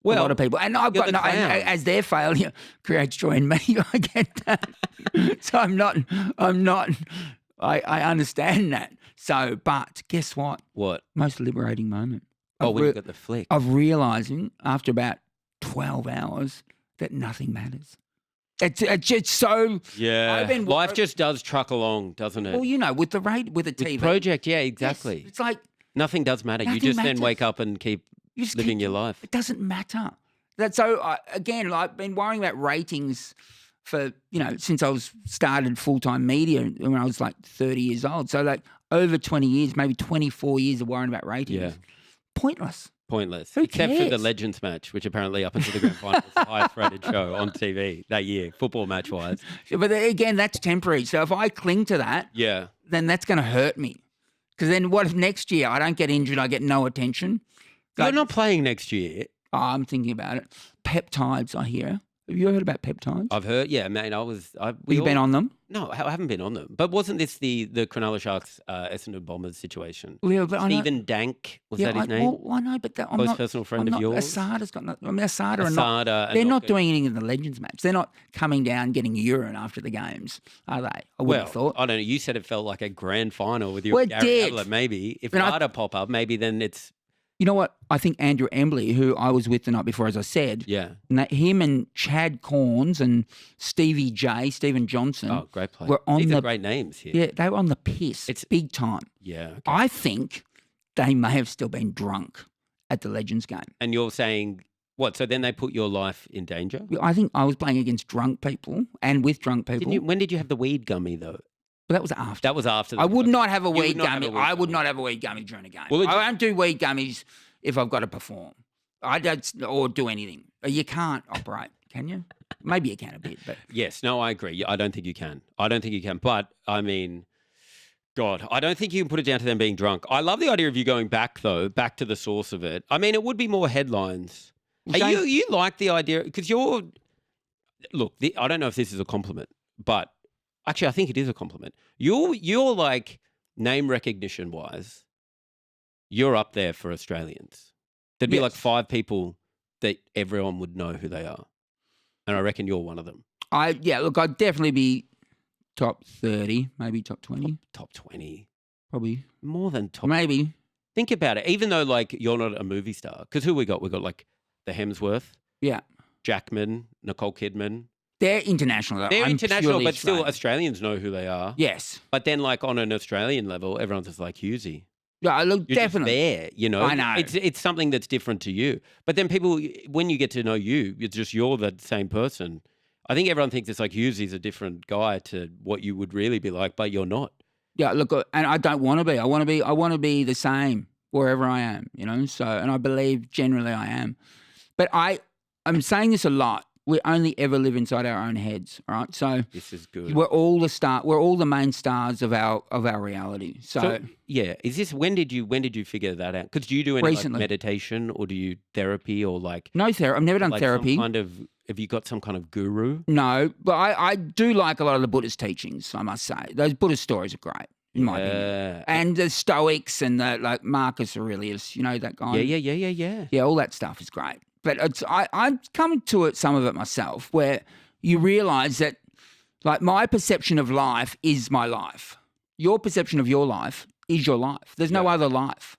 Well, a lot of people, and I've got as their failure creates joy in me. I get that. So I'm not. I understand that. So, but guess what? What? Most liberating moment. When you got the flick of realizing after about 12 hours that nothing matters. It's just so. Yeah. Life just does truck along, doesn't it? Well, with the TV with project, yeah, exactly. It's like nothing does matter. You just then wake up and keep living your life. It doesn't matter. Again, I've been worrying about ratings for since I was started full-time media when I was like 30 years old. So like over 20 years, maybe 24 years of worrying about ratings. Yeah. Pointless. Who Except cares? For the Legends match, which apparently up until the grand final was the highest rated show on TV that year, football match-wise. But again, that's temporary. So if I cling to that, then that's going to hurt me. Because then what if next year I don't get injured, I get no attention? You're not playing next year. Oh, I'm thinking about it. Peptides, I hear. Have you heard about peptides? I've heard, yeah, mate. You've been on them? No, I haven't been on them. But wasn't this the Cronulla Sharks Essendon Bombers situation? Well, but Stephen Dank, was that his name? Well, I know, but I'm close not personal friend of yours. Asada's got no. I mean, Asada are not. They're not doing anything in the Legends match. They're not coming down getting urine after the games, are they? I would have thought. I don't know. You said it felt like a grand final with your Gary Ablett. Maybe if Carter pop up, maybe then it's. You know what? I think Andrew Embley, who I was with the night before, as I said, him and Chad Corns and Stevie J, Stephen Johnson, great player. Were on These are great names here. Yeah, they were on the piss. It's big time. Yeah, okay. I think they may have still been drunk at the Legends game. And you're saying what? So then they put your life in danger? I think I was playing against drunk people and with drunk people. When did you have the weed gummy though? Well, that was after. That was after. I would not have a weed gummy. I would not have a weed gummy during a game. Well, I don't do weed gummies if I've got to perform. I don't or do anything. You can't operate, can you? Maybe you can a bit, but yes, no, I agree. I don't think you can. But I mean, God, I don't think you can put it down to them being drunk. I love the idea of you going back to the source of it. I mean, it would be more headlines. You like the idea because I don't know if this is a compliment, but. Actually, I think it is a compliment. You're like name recognition wise, you're up there for Australians. There'd be like 5 people that everyone would know who they are, and I reckon you're one of them. I'd definitely be top 30, maybe top 20. Top 20, probably more than top. Maybe. Think about it. Even though like you're not a movie star, because who we got? We got like the Hemsworth. Yeah. Jackman, Nicole Kidman. They're international, though. They're I'm international, but Australian. still Australians know who they are. Yes. But then, like, on an Australian level, everyone's just like, Hughesy. Yeah, look, You're definitely. just there, you know. I know. It's something that's different to you. But then people, when you get to know you, you're the same person. I think everyone thinks it's like Hughesy's a different guy to what you would really be like, but you're not. Yeah, look, and I don't want to be. I want to be the same wherever I am, you know. So, and I believe generally I am. But I'm saying this a lot. We only ever live inside our own heads, right? So this is good. We're all the main stars of our reality. So yeah, when did you figure that out? Because do you do any like, meditation or do you therapy or like no therapy? I've never done like therapy. Have you got some kind of guru? No, but I do like a lot of the Buddhist teachings. I must say those Buddhist stories are great. In my opinion. And the Stoics and the like Marcus Aurelius, you know that guy. Yeah. Yeah, all that stuff is great. But I'm coming to it, some of it myself, where you realise that, like, my perception of life is my life. Your perception of your life is your life. There's no other life.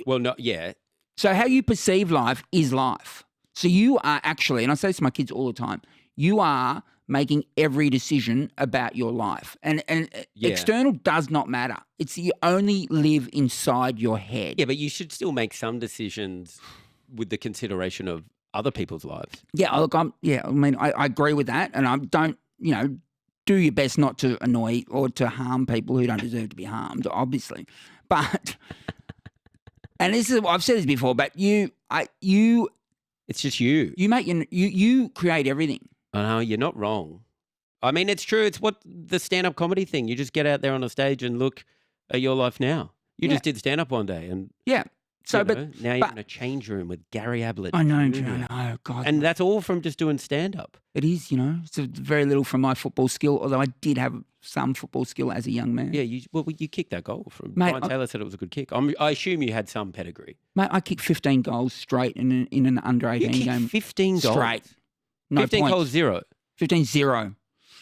Well, no, yeah. So how you perceive life is life. So you are actually, and I say this to my kids all the time, you are making every decision about your life. And external does not matter. It's you only live inside your head. Yeah, but you should still make some decisions with the consideration of other people's lives. Yeah, look, I agree with that, and I don't, do your best not to annoy or to harm people who don't deserve to be harmed, obviously. But, and this is, I've said this before, but it's just you. You create everything. I know, you're not wrong. I mean, it's true. It's what the stand-up comedy thing. You just get out there on a stage and look at your life now. You just did stand-up one day, and So, now you're in a change room with Gary Ablett. I know, God. And that's all from just doing stand-up. It is, It's very little from my football skill, although I did have some football skill as a young man. Yeah, you kicked that goal from. Brian Taylor said it was a good kick. I assume you had some pedigree. Mate, I kicked 15 goals straight in an under-18 game. 15 goals? Straight. No 15 points. goals, 0? 15-0.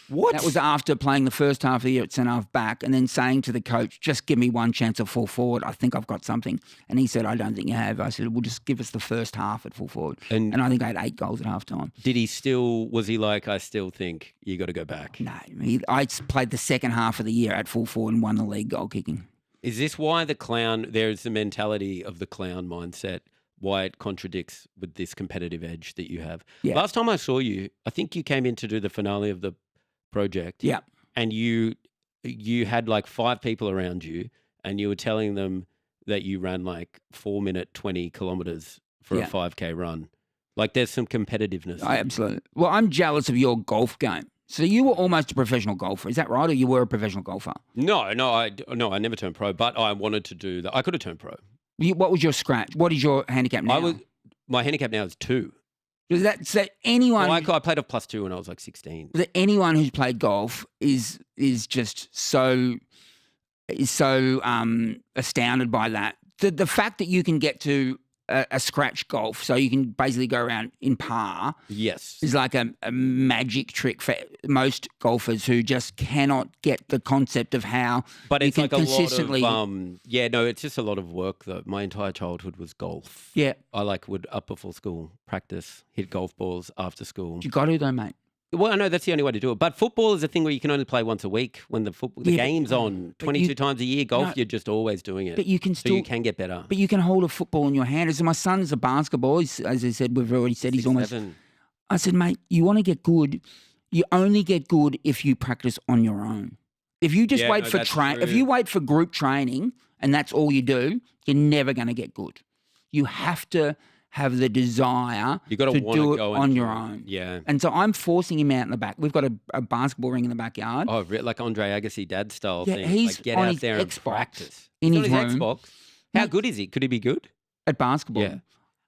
What? That was after playing the first half of the year at centre-half back and then saying to the coach, just give me one chance at full forward. I think I've got something. And he said, I don't think you have. I said, well, just give us the first half at full forward. And I think I had 8 goals at half-time. Was he like, I still think you got to go back? No. I played the second half of the year at full forward and won the league goal kicking. Is this why there's the mentality of the clown mindset, why it contradicts with this competitive edge that you have? Yeah. Last time I saw you, I think you came in to do the finale of the project. Yeah. And you had like 5 people around you and you were telling them that you ran like 4-minute 20 kilometers for a 5K run. Like there's some competitiveness. Absolutely. Well, I'm jealous of your golf game. So you were almost a professional golfer. Is that right? Or you were a professional golfer? No, I never turned pro, but I wanted to do that. I could have turned pro. What was your scratch? What is your handicap now? My handicap now is 2. So anyone? Well, I played off +2 when I was like 16. Anyone who's played golf is just so astounded by that. The fact that you can get to a scratch golf, so you can basically go around in par. Yes, is like a magic trick for most golfers who just cannot get the concept of how. But it's like consistently. A lot of, it's just a lot of work though. My entire childhood was golf. Yeah, I would up before school practice, hit golf balls after school. You got to though, mate. Well, I know that's the only way to do it. But football is a thing where you can only play once a week. When the game's on 22 times a year, golf, you're just always doing it. But you can still... So you can get better. But you can hold a football in your hand. As my son's a basketball, as I said, we've already said, he's almost... 7. I said, mate, you want to get good, you only get good if you practice on your own. If you just if you wait for group training and that's all you do, you're never going to get good. You have to have the desire to do it on your own. Yeah. And so I'm forcing him out in the back. We've got a basketball ring in the backyard. Oh, like Andre Agassi dad style thing. He's get on out his there and Xbox practice. in his room. Xbox. How good is he? Could he be good? At basketball? Yeah.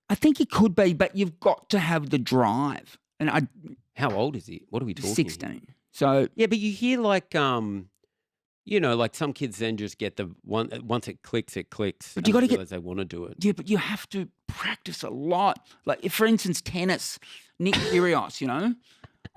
I think he could be, but you've got to have the drive. And How old is he? What are we talking? 16. So yeah, but you hear like like some kids then just get the one once it clicks. But you got to realize they want to do it. Yeah, but you have to practice a lot. Like, if, for instance, tennis, Nick Kyrgios.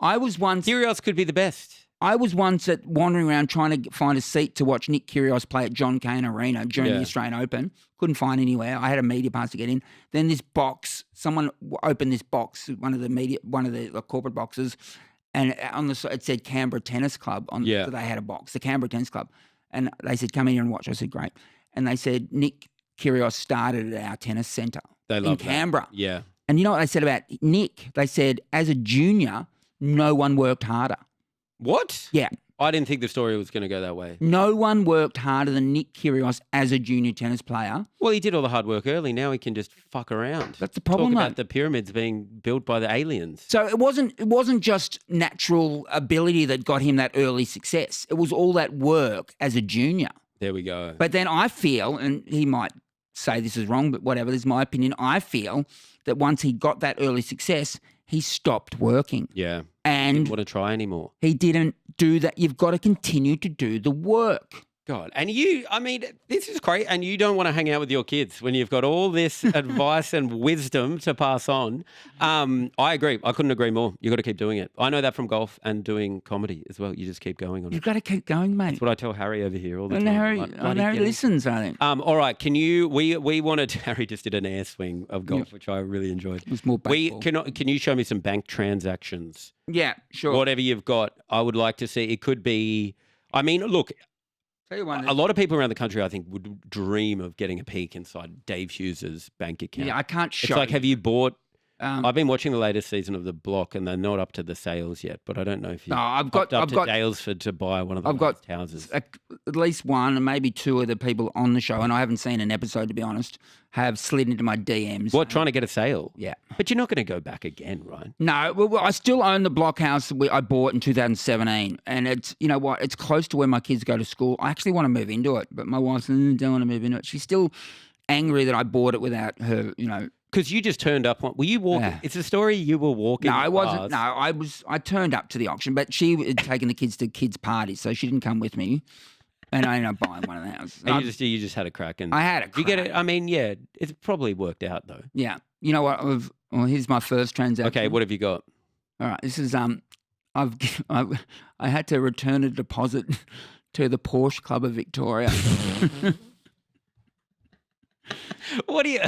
Kyrgios could be the best. I was once wandering around trying to find a seat to watch Nick Kyrgios play at John Cain Arena during the Australian Open. Couldn't find anywhere. I had a media pass to get in. Then this box someone opened this box, one of the corporate boxes, and on the side it said Canberra Tennis Club. So they had a box, the Canberra Tennis Club, and they said, "Come in here and watch." I said, "Great." And they said Nick Kyrgios started at our tennis centre in Canberra. That. Yeah. And you know what they said about Nick? They said, as a junior, no one worked harder. What? Yeah. I didn't think the story was going to go that way. No one worked harder than Nick Kyrgios as a junior tennis player. Well, he did all the hard work early. Now he can just fuck around. That's the problem, Talk about the pyramids being built by the aliens. So it wasn't just natural ability that got him that early success. It was all that work as a junior. There we go. But then I feel, and he might say this is wrong, but whatever, this is my opinion, I feel that once he got that early success, he stopped working. Yeah. And didn't want to try anymore. He didn't do that. You've got to continue to do the work. God. And this is great. And you don't want to hang out with your kids when you've got all this advice and wisdom to pass on. I agree. I couldn't agree more. You've got to keep doing it. I know that from golf and doing comedy as well. You just keep going on it. You've got to keep going, mate. That's what I tell Harry over here all the time. Harry listens, I think. All right. Can you, we wanted, Harry just did an air swing of golf, which I really enjoyed. It was more baseball. Can you show me some bank transactions? Yeah, sure. Whatever you've got, I would like to see. It could be, look, a lot of people around the country, I think, would dream of getting a peek inside Dave Hughes' bank account. Yeah, I can't show. It's like, have you bought? I've been watching the latest season of The Block, and they're not up to the sales yet. But I don't know if you. I've got Dalesford to buy one of the houses. At least one and maybe two of the people on the show, and I haven't seen an episode to be honest, have slid into my DMs. What, trying to get a sale? Yeah, but you're not going to go back again, right? No, well, I still own the block house I bought in 2017, and it's, you know what, it's close to where my kids go to school. I actually want to move into it, but my wife don't want to move into it. She's still angry that I bought it without her, Because you just turned up. Were you walking? Yeah. It's a story you were walking. No, I wasn't. No, I turned up to the auction, but she had taken the kids to kids' parties, so she didn't come with me. And I ended up buying one of the houses. And you just had a crack. And I had a crack. You get it? It's probably worked out though. Yeah. You know what? Here's my first transaction. Okay, what have you got? All right. This is I had to return a deposit to the Porsche Club of Victoria. What do you?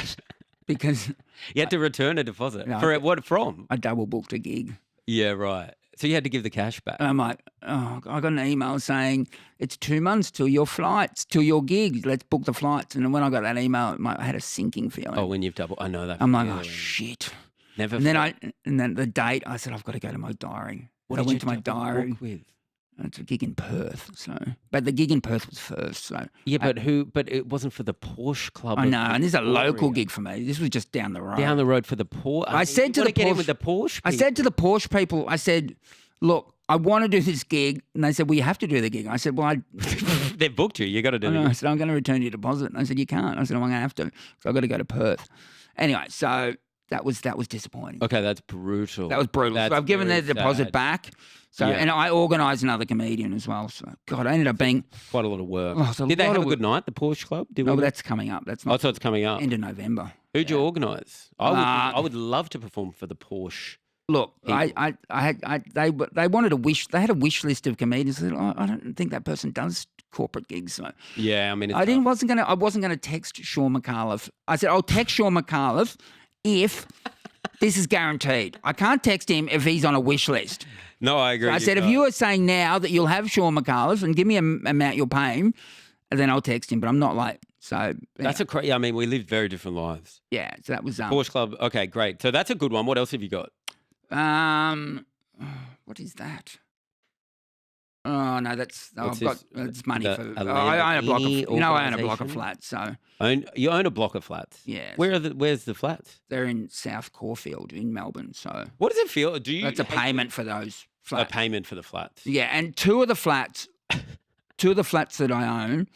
Because you had to return a deposit. For what from? I double booked a gig. Yeah, right. So you had to give the cash back. And I'm like, I got an email saying it's 2 months till your gig. Let's book the flights. And when I got that email, I had a sinking feeling. Oh, when you've I know that. I'm like, oh shit. Never. And then the date, I said I've got to go to my diary. I went to my diary. With? It's a gig in Perth, but the gig in Perth was first. So yeah, but it wasn't for the Porsche Club. I know, and this is a local gig for me. This was just down the road. Down the road for the Porsche. I said to the get in with the Porsche people. I said to the Porsche people, I said, look, I want to do this gig, and they said, well, you have to do the gig. I said, well, they've booked you. You got to do it. I said, I'm going to return your deposit. And I said, you can't. I said, I'm going to have to. So I've got to go to Perth. Anyway, so that was disappointing. Okay, that's brutal. That was brutal. So I've given their deposit back. So and I organised another comedian as well. So God, I ended up being quite a lot of work. Did they have a good night, the Porsche Club? No, but that's coming up. That's not. So it's coming up. End of November. Who'd you organise? I would love to perform for the Porsche. Look, they wanted a wish. They had a wish list of comedians. I said, I don't think that person does corporate gigs. So yeah, I mean, I wasn't gonna text Sean McAuliffe. I said I'll text Sean McAuliffe if this is guaranteed. I can't text him if he's on a wish list. No, I agree. So I said, if you are saying now that you'll have Sean McAuliffe and give me an amount you'll pay him, then I'll text him. But I'm not late. So that's I mean, we lived very different lives. Yeah. So that was Porsche Club. Okay, great. So that's a good one. What else have you got? What is that? Oh no, it's money for. I own a block of flats. So you own a block of flats. Yeah. Where's the flats? They're in South Caulfield in Melbourne. So what does it feel? That's a payment for those flats. A payment for the flats. Yeah, and two of the flats that I own,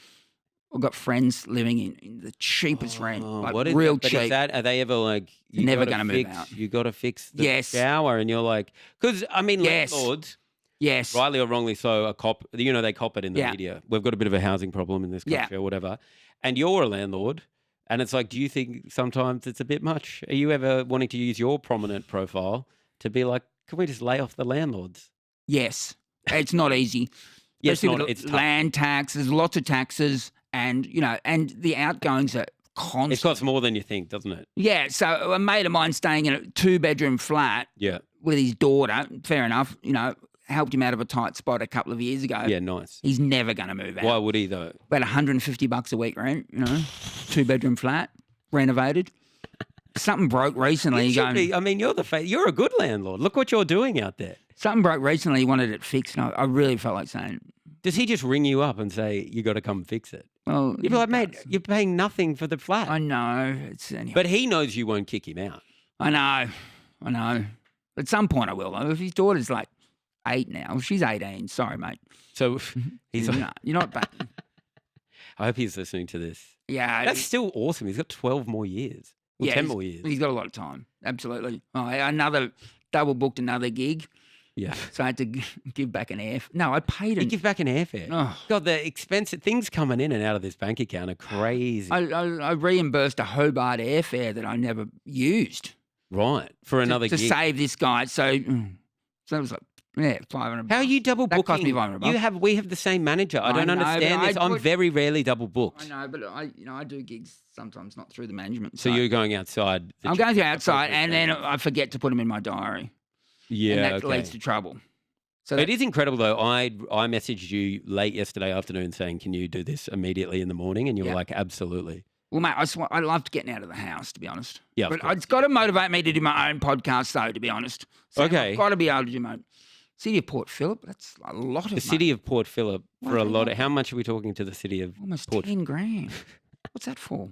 I've got friends living in the cheapest rent, real cheap. Are they ever like never going to move out? You got to fix the shower, and you're like, because I mean, landlords. Yes. Rightly or wrongly so, they cop it in the media. We've got a bit of a housing problem in this country or whatever. And you're a landlord. And it's like, do you think sometimes it's a bit much? Are you ever wanting to use your prominent profile to be like, can we just lay off the landlords? Yes. It's not easy. Yes, it's land tax. There's lots of taxes and, and the outgoings are constant. It costs more than you think, doesn't it? Yeah. So a mate of mine staying in a 2-bedroom flat with his daughter, fair enough, helped him out of a tight spot a couple of years ago. Yeah, nice. He's never going to move out. Why would he, though? About $150 a week rent, 2-bedroom flat, renovated. Something broke recently. You're a good landlord. Look what you're doing out there. Something broke recently. He wanted it fixed, and I really felt like saying, does he just ring you up and say, you got to come fix it? Well, you'd be like, mate, you're paying nothing for the flat. I know. But he knows you won't kick him out. I know. At some point I will, though. If his daughter's like 8 now, she's 18. Sorry, mate. So he's like, no, you're not back. I hope he's listening to this. Yeah. That's still awesome. He's got 12 more years. Or 10 more years. He's got a lot of time. Absolutely. Double booked another gig. Yeah. So I had to give back an air. No, I paid it. You give back an airfare. Oh. God, the expensive things coming in and out of this bank account are crazy. I reimbursed a Hobart airfare that I never used. Right. For another gig. To save this guy. So it was like, $500. How are you double booking? That cost me $500. We have the same manager. I don't understand this. I'm very rarely double booked. I know, but I do gigs sometimes not through the management. So you're going outside. I'm going outside, and then I forget to put them in my diary. Yeah, and that leads to trouble. So it is incredible though. I messaged you late yesterday afternoon saying, "Can you do this immediately in the morning?" And you were like, "Absolutely." Well, mate, I loved getting out of the house, to be honest. Yeah, but it's got to motivate me to do my own podcast, though. To be honest, so okay, I've got to be able to do my City of Port Phillip. That's a lot of the City of Port Phillip for a lot of. How much are we talking to the City of almost Port? $10,000. What's that for?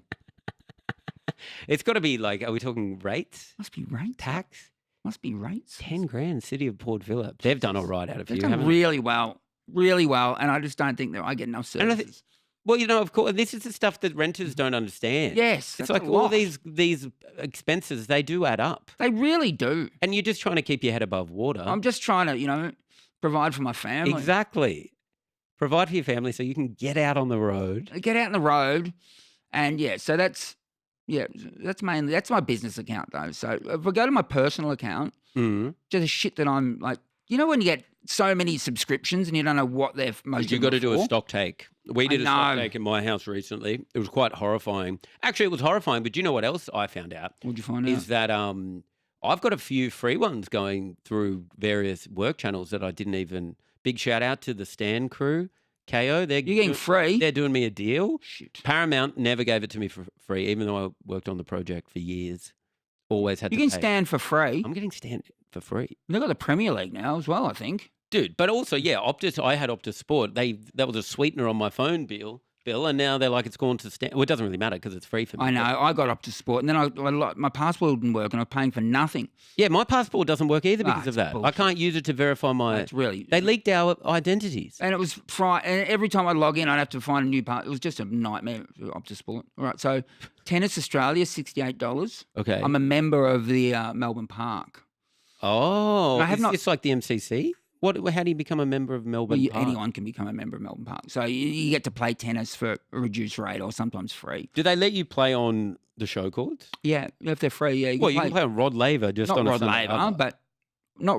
It's got to be like. Are we talking rates? Must be rates. Tax. Must be rates. $10,000, City of Port Phillip. They've done all right out of you. They've done really well, and I just don't think that I get enough services. Well, of course, this is the stuff that renters don't understand. Yes, it's like all these expenses, they do add up. They really do. And you're just trying to keep your head above water. I'm just trying to, provide for my family. Exactly. Provide for your family so you can get out on the road. Get out on the road, and so that's. Yeah, that's my business account though. So if I go to my personal account, just the shit that I'm like, when you get so many subscriptions and you don't know what they're most. You got to do a stock take. We did a stock take in my house recently. It was quite horrifying. Actually, it was horrifying. But you know what else I found out? What'd you find out? Is that I've got a few free ones going through various work channels that I didn't even. Big shout out to the Stan crew. KO, you're getting free. They're doing me a deal. Shit. Paramount never gave it to me for free, even though I worked on the project for years. Always had to pay. You can Stan for free. I'm getting Stan for free. They've got the Premier League now as well, I think. Dude, but also, Optus, I had Optus Sport. That was a sweetener on my phone bill, and now they're like, it's gone to Stan. Well, it doesn't really matter because it's free for me. I know. I got Optus Sport, and then my passport didn't work, and I'm paying for nothing. Yeah, my passport doesn't work either because of that. Bullshit. I can't use it to verify my. It's really. They leaked our identities, and it was and every time I log in, I'd have to find a new part. It was just a nightmare for Optus Sport. All right, so Tennis Australia, $68. Okay, I'm a member of the Melbourne Park. Oh, it's like the MCC. How do you become a member of Melbourne Park? Anyone can become a member of Melbourne Park. So you get to play tennis for a reduced rate or sometimes free. Do they let you play on the show courts? Yeah, if they're free, yeah. You can play on Rod Laver not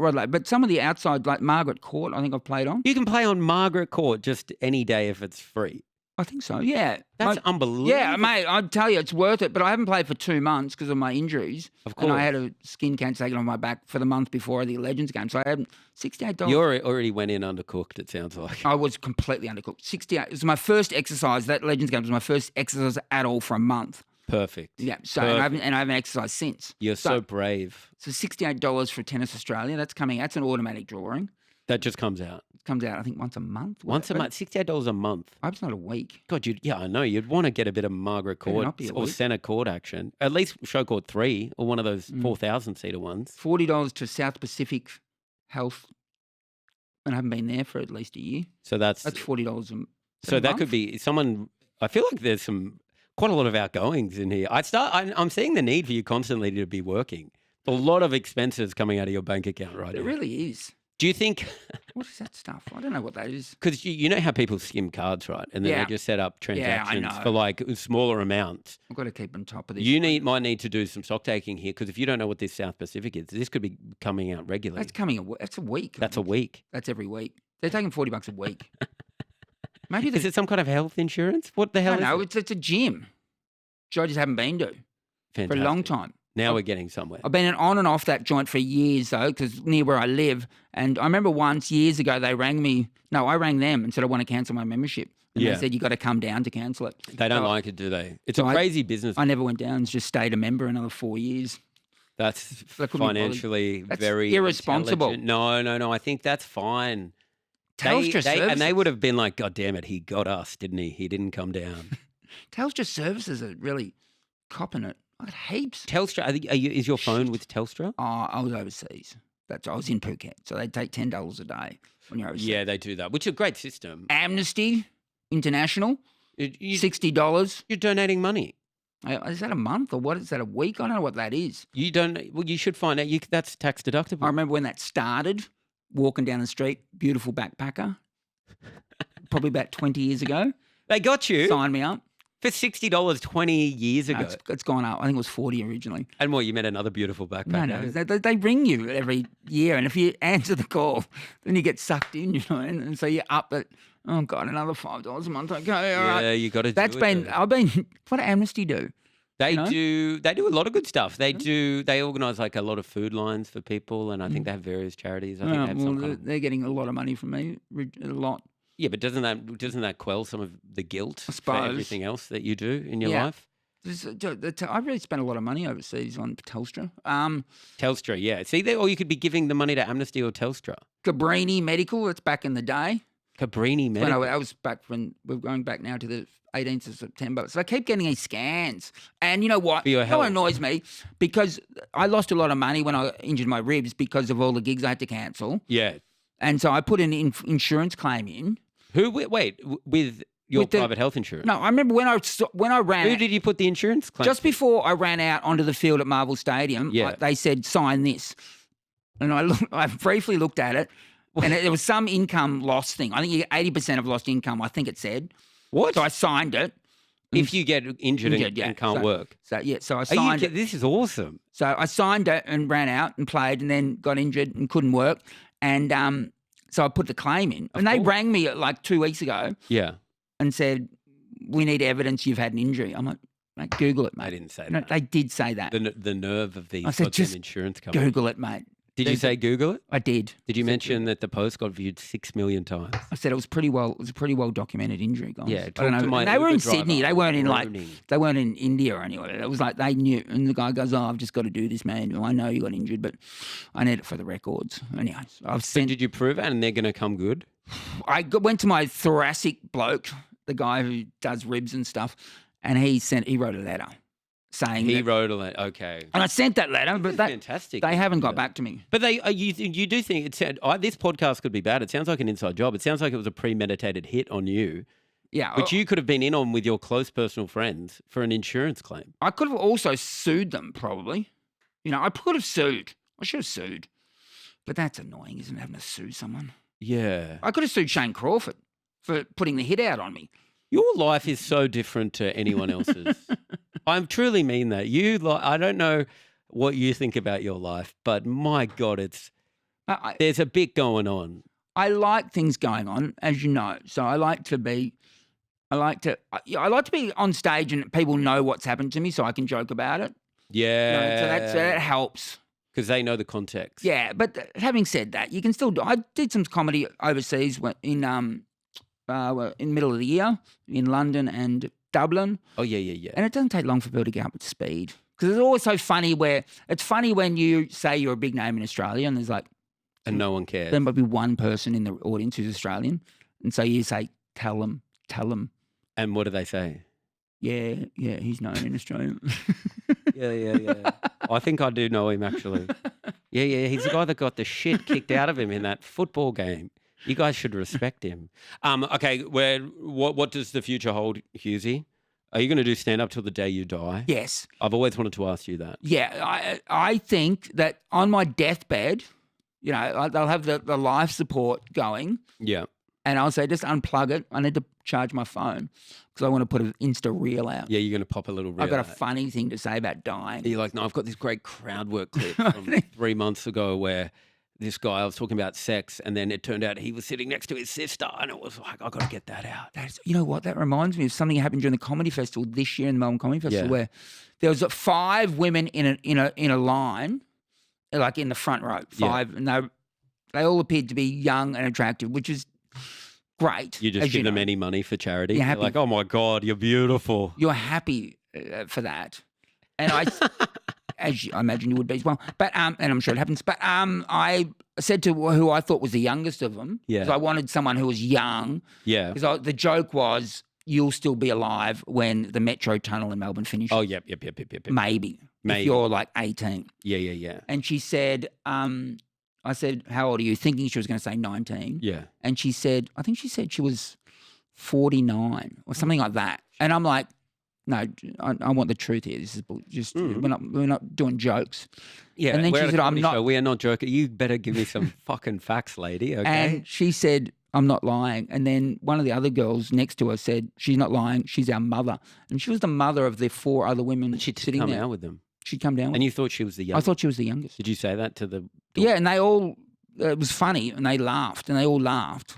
Rod Laver, but some of the outside, like Margaret Court, I think I've played on. You can play on Margaret Court just any day if it's free. I think so, yeah. That's unbelievable. Yeah, mate, I'd tell you, it's worth it. But I haven't played for 2 months because of my injuries. Of course. And I had a skin cancer taken on my back for the month before the Legends game. So I had $68. You already went in undercooked, it sounds like. I was completely undercooked. $68. It was my first exercise. That Legends game was my first exercise at all for a month. Perfect. Yeah, so Perfect. And I haven't exercised since. You're so brave. So $68 for Tennis Australia. That's coming out. It's an automatic drawing. That just comes out. It comes out, I think, once a month. Once a month, $68 a month. I hope it's not a week. God, I know. You'd want to get a bit of Margaret Court or Centre Court action. At least Show Court 3 or one of those 4,000-seater ones. $40 to South Pacific Health, and I haven't been there for at least a year. So that's $40 So that could be someone. I feel like there's quite a lot of outgoings in here. I'm seeing the need for you constantly to be working. A lot of expenses coming out of your bank account right now. It really is. Do you think? What is that stuff? I don't know what that is. Because you know how people skim cards, right? And then they just set up transactions for like smaller amounts. I've got to keep on top of this. You might need to do some stock taking here because if you don't know what this South Pacific is, this could be coming out regularly. That's coming. That's a week. That's a week. That's every week. They're taking $40 a week. Maybe is it some kind of health insurance? What the hell? No, it's a gym. which I just haven't been to Fantastic. for a long time. Now we're getting somewhere. I've been on and off that joint for years, though, because near where I live. And I remember once, years ago, they rang me. No, I rang them and said I want to cancel my membership. And they said, you got to come down to cancel it. They don't like it, do they? It's a crazy business. I never went down. Just stayed a member another 4 years. That's financially very irresponsible. No. I think that's fine. Telstra Services. And they would have been like, God damn it, he got us, didn't he? He didn't come down. Telstra Services are really copping it. I got heaps. Telstra, is your phone with Telstra? Oh, I was overseas. I was in Phuket. So they take $10 a day when you're overseas. Yeah, they do that, which is a great system. Amnesty International, $60. You're donating money. Is that a month or what? Is that a week? I don't know what that is. You don't. Well, you should find out. That's tax deductible. I remember when that started, walking down the street, beautiful backpacker, probably about 20 years ago. They got you. Signed me up. For $60 20 years ago. No, it's gone up. I think it was 40 originally. And what, you met another beautiful backpacker? No. They ring you every year, and if you answer the call, then you get sucked in, and so you're up at, oh, God, another $5 a month. Okay, all right. Yeah, you got to do That's it. What do Amnesty do? They do a lot of good stuff. They organise like a lot of food lines for people, and I think they have various charities. I think they have some kind of... They're getting a lot of money from me, a lot. Yeah, but doesn't that quell some of the guilt I suppose. for everything else that you do in your life? I really spent a lot of money overseas on Telstra. Telstra, yeah. See, or you could be giving the money to Amnesty or Telstra. Cabrini Medical, that's back in the day. Cabrini Medical? That was back when we're going back now to the 18th of September. So I keep getting these scans. And you know what? It annoys me because I lost a lot of money when I injured my ribs because of all the gigs I had to cancel. Yeah. And so I put an insurance claim in. With your private health insurance? No, I remember when I ran. Who did you put the insurance claim? Just before I ran out onto the field at Marvel Stadium, they said sign this, and I briefly looked at it, and there was some income loss thing. I think you get 80% of lost income. I think it said. What? So I signed it. If you get injured and can't work. So I signed it. This is awesome. So I signed it and ran out and played, and then got injured and couldn't work, and so I put the claim in, and they rang me like 2 weeks ago. Yeah. And said, we need evidence you've had an injury. I'm like, mate, Google it, mate. They didn't say that. They did say that. The nerve of these insurance companies. Google it, mate. Did you say Google it? I did. Did you mention that the post got viewed 6 million times? I said it was a pretty well documented injury, guys. Yeah, I don't know. They were in Sydney. They weren't in India or anywhere. It was like they knew. And the guy goes, "Oh, I've just got to do this, man. Well, I know you got injured, but I need it for the records." Anyway, did you prove it, and they're going to come good? I went to my thoracic bloke, the guy who does ribs and stuff, and he wrote a letter. Okay. And I sent that letter, but fantastic. They haven't got back to me. But you do think this podcast could be bad. It sounds like an inside job. It sounds like it was a premeditated hit on you. Yeah. Which you could have been in on with your close personal friends for an insurance claim. I could have also sued them, probably. I could have sued. I should have sued. But that's annoying, isn't it, having to sue someone? Yeah. I could have sued Shane Crawford for putting the hit out on me. Your life is so different to anyone else's. I truly mean that. I don't know what you think about your life, but my God, there's a bit going on. I like things going on, as you know. So I like to be on stage and people know what's happened to me, so I can joke about it. Yeah. So that helps. Because they know the context. Yeah, but having said that, you can still do. I did some comedy overseas in the middle of the year in London and Dublin. Oh, yeah. And it doesn't take long for people to get up to speed. Because it's always so funny it's funny when you say you're a big name in Australia and there's like... And no one cares. There might be one person in the audience who's Australian. And so you say, tell them. And what do they say? Yeah, he's known in Australia. Yeah. I think I do know him, actually. Yeah, he's the guy that got the shit kicked out of him in that football game. You guys should respect him. Okay, what does the future hold, Hughesy? Are you going to do stand-up till the day you die? Yes. I've always wanted to ask you that. Yeah, I think that on my deathbed, they'll have the life support going. Yeah. And I'll say, just unplug it. I need to charge my phone because I want to put an Insta reel out. Yeah, you're going to pop a little reel I've got out. a funny thing to say about dying. You're like, no, I've got this great crowd work clip from 3 months ago where this guy, I was talking about sex, and then it turned out he was sitting next to his sister, and it was like, I got to get that out. You know what? That reminds me of something that happened during the comedy festival this year in the Melbourne Comedy Festival, where there was 5 women in a line, like in the front row, 5, and they all appeared to be young and attractive, which is great. You just give them any money for charity. You're happy. Like, oh my God, you're beautiful. You're happy for that, and I imagine you would be as well. But and I'm sure it happens. But I said to who I thought was the youngest of them, because I wanted someone who was young. Yeah. Because the joke was, you'll still be alive when the Metro Tunnel in Melbourne finishes. Oh, yep. Maybe. If you're like 18. Yeah. And she said, I said, how old are you? Thinking she was going to say 19. Yeah. And she said, I think she said she was 49 or something like that. And I'm like, no, I want the truth here. This is just we're not doing jokes. Yeah, and then she said, "I'm not. Show. We are not joking. You better give me some fucking facts, lady." Okay. And she said, "I'm not lying." And then one of the other girls next to her said, "She's not lying. She's our mother." And she was the mother of the 4 other women. She'd sitting come there. out with them. She'd come down. And you thought she was the youngest? I thought she was the youngest. Did you say that to the? Yeah, and they all. It was funny, and they laughed, and they all laughed.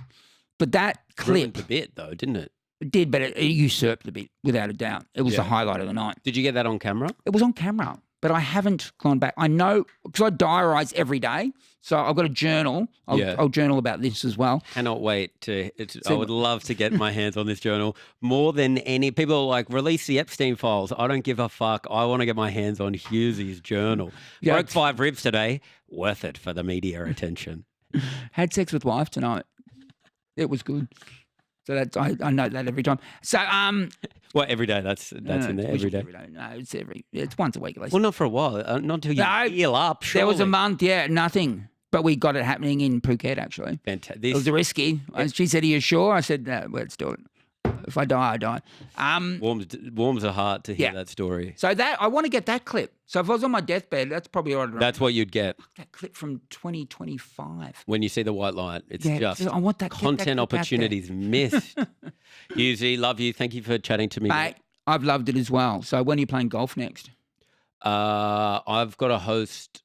But that clip ruined the bit, though, didn't it? It did, but it usurped the bit, without a doubt. It was the highlight of the night. Did you get that on camera? It was on camera, but I haven't gone back. I know, because I diarise every day, so I've got a journal. I'll journal about this as well. Cannot wait to. I would love to get my hands on this journal more than any. People are like, release the Epstein files. I don't give a fuck. I want to get my hands on Hughes' journal. Broke 5 ribs today. Worth it for the media attention. Had sex with wife tonight. It was good. So that's I note that every time. So well, every day that's in there every day. No, it's once a week at least. Well, not for a while. Not until you heal up. Surely. There was a month, nothing. But we got it happening in Phuket actually. Fantastic. It was risky. She said, "Are you sure?" I said, "No, let's do it. If I die, I die." Warms the heart to hear that story. So that I want to get that clip. So if I was on my deathbed, that's probably what I'd. That's what you'd get. That clip from 2025. When you see the white light, it's just I want that content opportunities missed. Hughes, love you. Thank you for chatting to me, mate. I've loved it as well. So when are you playing golf next? I've got a host.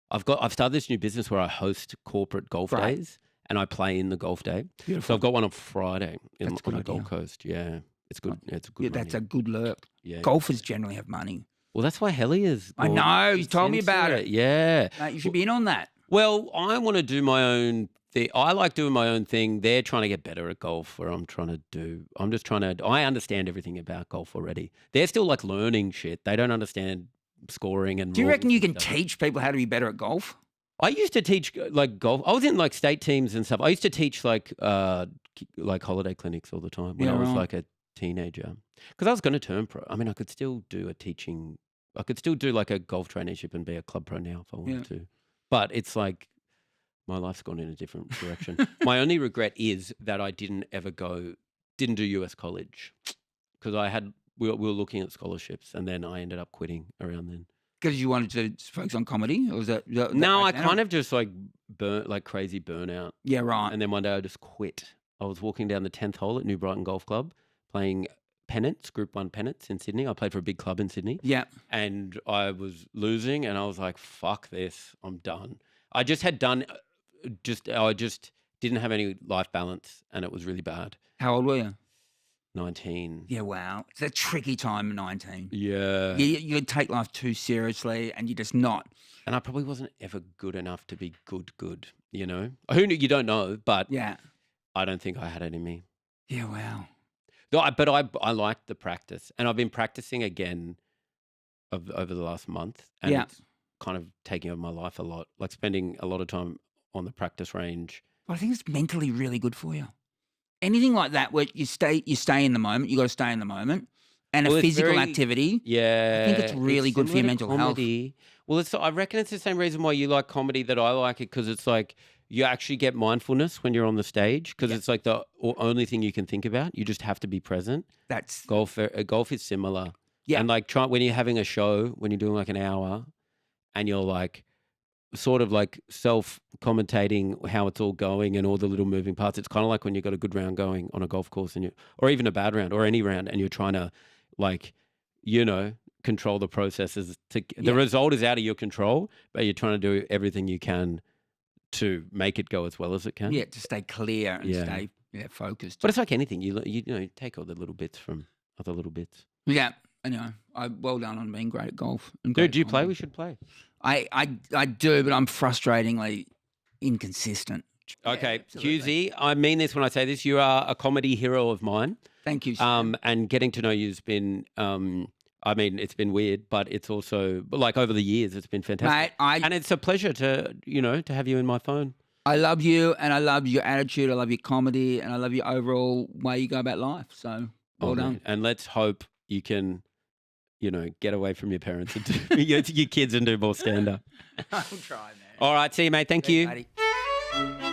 I've started this new business where I host corporate golf days. And I play in the golf day. Beautiful. So I've got one on Friday on the Gold Coast. Yeah, it's good. Yeah, it's a good. That's a good lurk. Yeah, golfers generally have money. Well, that's why Hellier's. I know. You told me about it. Yeah, you should be in on that. Well, I want to do my own thing. I like doing my own thing. They're trying to get better at golf. Where I'm just trying to. I understand everything about golf already. They're still like learning shit. They don't understand scoring and. Do you reckon you can teach people how to be better at golf? I used to teach like golf. I was in like state teams and stuff. I used to teach like holiday clinics all the time when I was like a teenager. Because I was going to turn pro. I mean, I could still do a teaching. I could still do like a golf traineeship and be a club pro now if I wanted to. But it's like my life's gone in a different direction. My only regret is that I didn't do US college because we were looking at scholarships and then I ended up quitting around then. Because you wanted to focus on comedy, or was that no? I kind of just like crazy burnout. Yeah, right. And then one day I just quit. I was walking down the 10th hole at New Brighton Golf Club, playing pennants, Group 1 pennants in Sydney. I played for a big club in Sydney. Yeah. And I was losing, and I was like, "Fuck this! I'm done." I just didn't have any life balance, and it was really bad. How old were you? 19. Yeah, wow. It's a tricky time, 19. Yeah. You take life too seriously and you're just not. And I probably wasn't ever good enough to be good, you know? Who knew? You don't know, but I don't think I had it in me. Yeah, wow. But I liked the practice. And I've been practicing again over the last month. And it's kind of taking over my life a lot, like spending a lot of time on the practice range. Well, I think it's mentally really good for you. Anything like that where you stay in the moment, you got to stay in the moment, and a physical activity. Yeah, I think it's really good for your mental health. Well, I reckon it's the same reason why you like comedy that I like it, because it's like you actually get mindfulness when you're on the stage, because it's like the only thing you can think about. You just have to be present. That's golf. Golf is similar. Yeah, and like when you're having a show, when you're doing like an hour, and you're like sort of like self-commentating how it's all going and all the little moving parts. It's kind of like when you've got a good round going on a golf course or even a bad round or any round, and you're trying to like, you know, control the processes. The result is out of your control, but you're trying to do everything you can to make it go as well as it can. Yeah, to stay clear and stay focused. But it's like anything. You take all the little bits from other little bits. Yeah, anyway, well done on being great at golf. Dude, do you play? We should play. I do, but I'm frustratingly inconsistent. Okay, Hughesy, I mean this when I say this. You are a comedy hero of mine. Thank you, Sam. And getting to know you has been, I mean, it's been weird, but it's also, like, over the years, it's been fantastic. Mate, and it's a pleasure to have you in my phone. I love you, and I love your attitude. I love your comedy, and I love your overall way you go about life. So, well done. And let's hope you can, get away from your parents and your kids and do more stand-up. I'll try, man. All right, see you, mate. Thank you. Buddy.